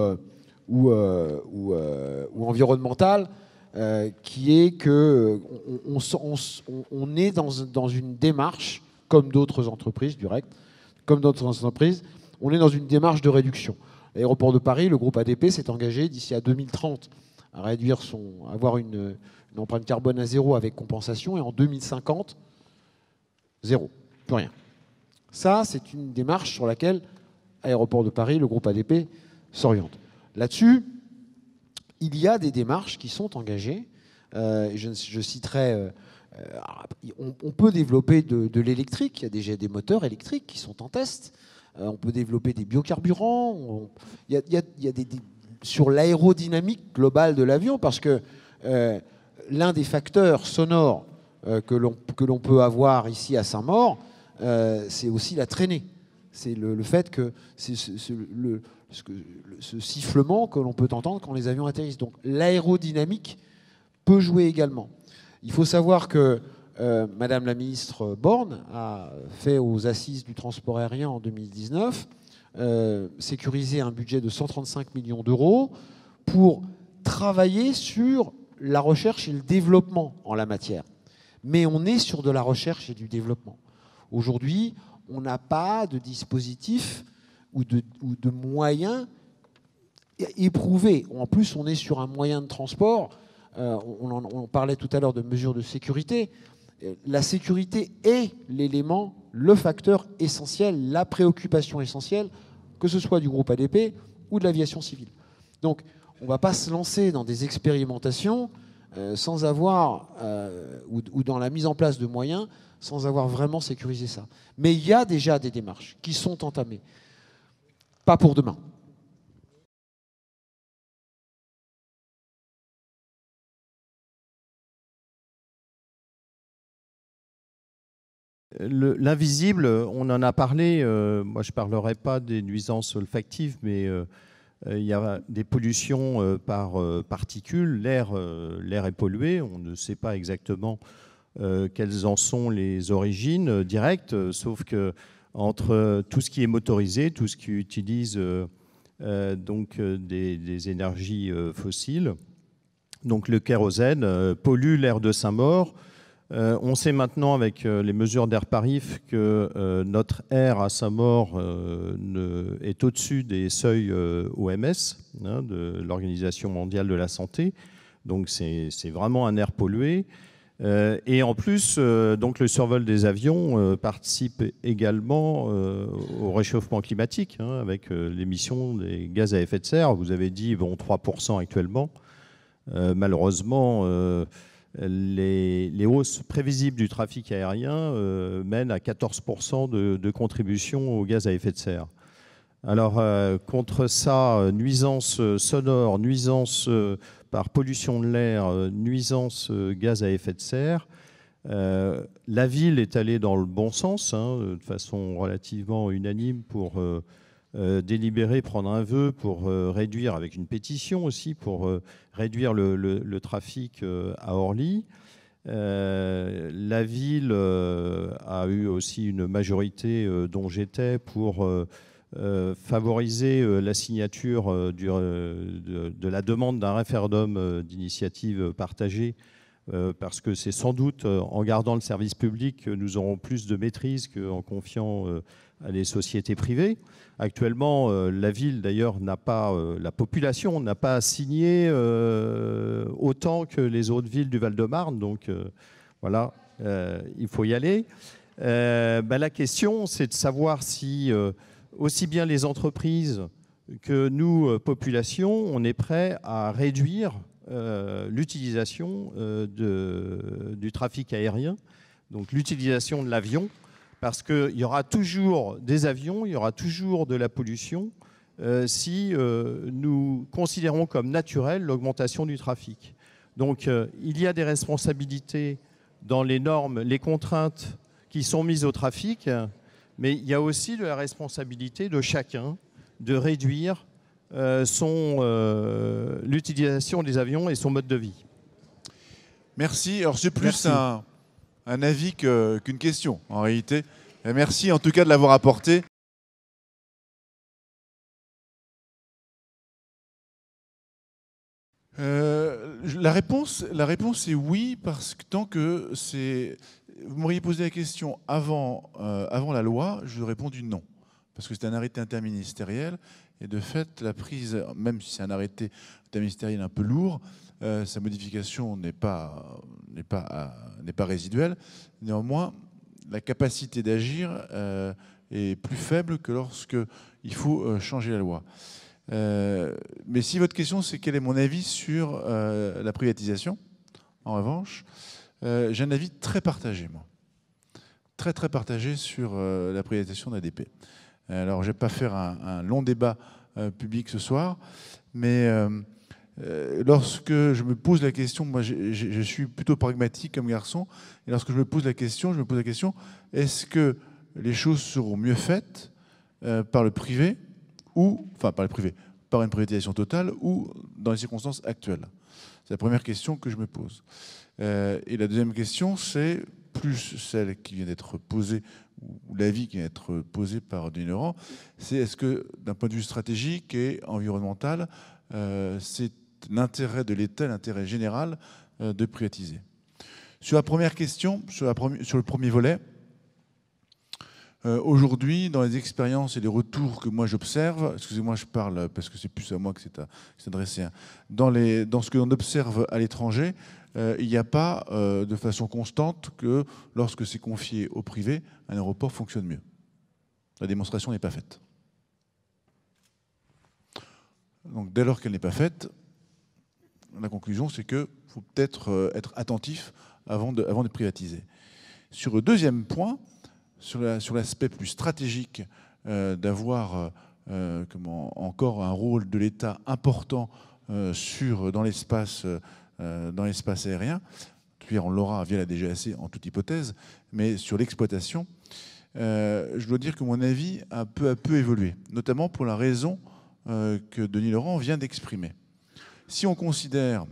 environnementale, qui est qu'on est dans une démarche, comme d'autres entreprises, on est dans une démarche de réduction. L'aéroport de Paris, le groupe ADP s'est engagé d'ici à 2030 à avoir une empreinte carbone à zéro avec compensation, et en 2050, zéro, plus rien. Ça, c'est une démarche sur laquelle Aéroport de Paris, le groupe ADP, s'oriente. Là-dessus, il y a des démarches qui sont engagées. Je citerai... on peut développer de l'électrique. Il y a déjà des moteurs électriques qui sont en test. On peut développer des biocarburants. Il y a sur l'aérodynamique globale de l'avion, parce que l'un des facteurs sonores que l'on peut avoir ici à Saint-Maur, c'est aussi la traînée. C'est le fait que c'est ce sifflement que l'on peut entendre quand les avions atterrissent. Donc l'aérodynamique peut jouer également. Il faut savoir que Madame la ministre Borne a fait aux assises du transport aérien en 2019 sécuriser un budget de 135 millions d'euros pour travailler sur la recherche et le développement en la matière. Mais on est sur de la recherche et du développement. Aujourd'hui, on n'a pas de dispositif ou de moyens éprouvés. En plus, on est sur un moyen de transport. On parlait tout à l'heure de mesures de sécurité. La sécurité est l'élément, le facteur essentiel, la préoccupation essentielle, que ce soit du groupe ADP ou de l'aviation civile. Donc, on ne va pas se lancer dans des expérimentations sans avoir, ou dans la mise en place de moyens, sans avoir vraiment sécurisé ça. Mais il y a déjà des démarches qui sont entamées. Pas pour demain. L'invisible, on en a parlé. Moi, je ne parlerai pas des nuisances olfactives, mais il y a des pollutions par particules. L'air est pollué. On ne sait pas exactement quelles en sont les origines directes, sauf que entre tout ce qui est motorisé, tout ce qui utilise des énergies fossiles, donc le kérosène pollue l'air de Saint-Maur. On sait maintenant avec les mesures d'Air Paris que notre air à Saint-Maur est au-dessus des seuils OMS, de l'Organisation mondiale de la santé. Donc c'est vraiment un air pollué. Et en plus, donc le survol des avions participe également au réchauffement climatique, avec l'émission des gaz à effet de serre. Vous avez dit 3% actuellement. Malheureusement, les hausses prévisibles du trafic aérien mènent à 14% de contribution aux gaz à effet de serre. Alors, contre ça, nuisances sonores, nuisances par pollution de l'air, nuisances gaz à effet de serre, la ville est allée dans le bon sens, de façon relativement unanime, pour délibérer, prendre un vœu pour réduire, avec une pétition aussi, pour réduire le trafic à Orly. La ville a eu aussi une majorité dont j'étais pour favoriser la signature de la demande d'un référendum d'initiative partagée, parce que c'est sans doute en gardant le service public que nous aurons plus de maîtrise qu'en confiant à des sociétés privées. Actuellement, la ville, d'ailleurs, n'a pas, la population n'a pas signé autant que les autres villes du Val-de-Marne. Donc voilà, il faut y aller. La question, c'est de savoir si aussi bien les entreprises que nous, population, on est prêt à réduire l'utilisation du trafic aérien, donc l'utilisation de l'avion, parce qu'il y aura toujours des avions, il y aura toujours de la pollution si nous considérons comme naturelle l'augmentation du trafic. Donc il y a des responsabilités dans les normes, les contraintes qui sont mises au trafic, mais il y a aussi de la responsabilité de chacun de réduire l'utilisation des avions et son mode de vie. Merci. Alors c'est plus un avis qu'une question en réalité. Et merci en tout cas de l'avoir apporté. La réponse est oui, parce que tant que c'est... Vous m'auriez posé la question avant la loi, je vous aurais répondu non. Parce que c'est un arrêté interministériel. Et de fait, la prise, même si c'est un arrêté interministériel un peu lourd, sa modification n'est pas résiduelle. Néanmoins, la capacité d'agir est plus faible que lorsqu'il faut changer la loi. Mais si votre question, c'est quel est mon avis sur la privatisation, en revanche, j'ai un avis très partagé, moi. Très partagé sur la privatisation d'ADP. Alors, je ne vais pas faire un long débat public ce soir, mais lorsque je me pose la question, moi je suis plutôt pragmatique comme garçon, et lorsque je me pose la question, est-ce que les choses seront mieux faites par le privé, par une privatisation totale ou dans les circonstances actuelles? C'est la première question que je me pose. Et la deuxième question, c'est plus celle qui vient d'être posée, ou l'avis qui vient d'être posé par Denis Laurent, c'est est-ce que d'un point de vue stratégique et environnemental, c'est l'intérêt de l'État, l'intérêt général de privatiser? Sur la première question, sur le premier volet, aujourd'hui, dans les expériences et les retours que moi j'observe, excusez-moi, je parle parce que c'est plus à moi que c'est adressé, hein, dans ce que l'on observe à l'étranger, il n'y a pas de façon constante que lorsque c'est confié au privé, un aéroport fonctionne mieux. La démonstration n'est pas faite. Donc dès lors qu'elle n'est pas faite, la conclusion c'est qu'il faut peut-être être attentif avant de privatiser. Sur le deuxième point, sur l'aspect plus stratégique d'avoir encore un rôle de l'État important dans l'espace aérien, on l'aura via la DGAC en toute hypothèse, mais sur l'exploitation, je dois dire que mon avis a peu à peu évolué, notamment pour la raison que Denis Laurent vient d'exprimer. Si on considère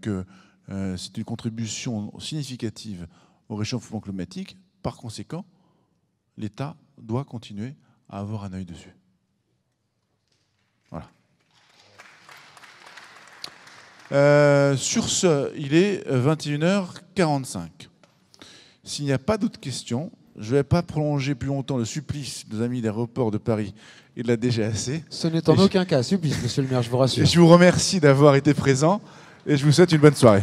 que c'est une contribution significative au réchauffement climatique, par conséquent, l'État doit continuer à avoir un œil dessus. Voilà. Sur ce, il est 21h45. S'il n'y a pas d'autres questions, je ne vais pas prolonger plus longtemps le supplice de nos amis d'Aéroports de Paris et de la DGAC. Ce n'est en aucun cas supplice, monsieur le maire, je vous rassure. Et je vous remercie d'avoir été présent et je vous souhaite une bonne soirée.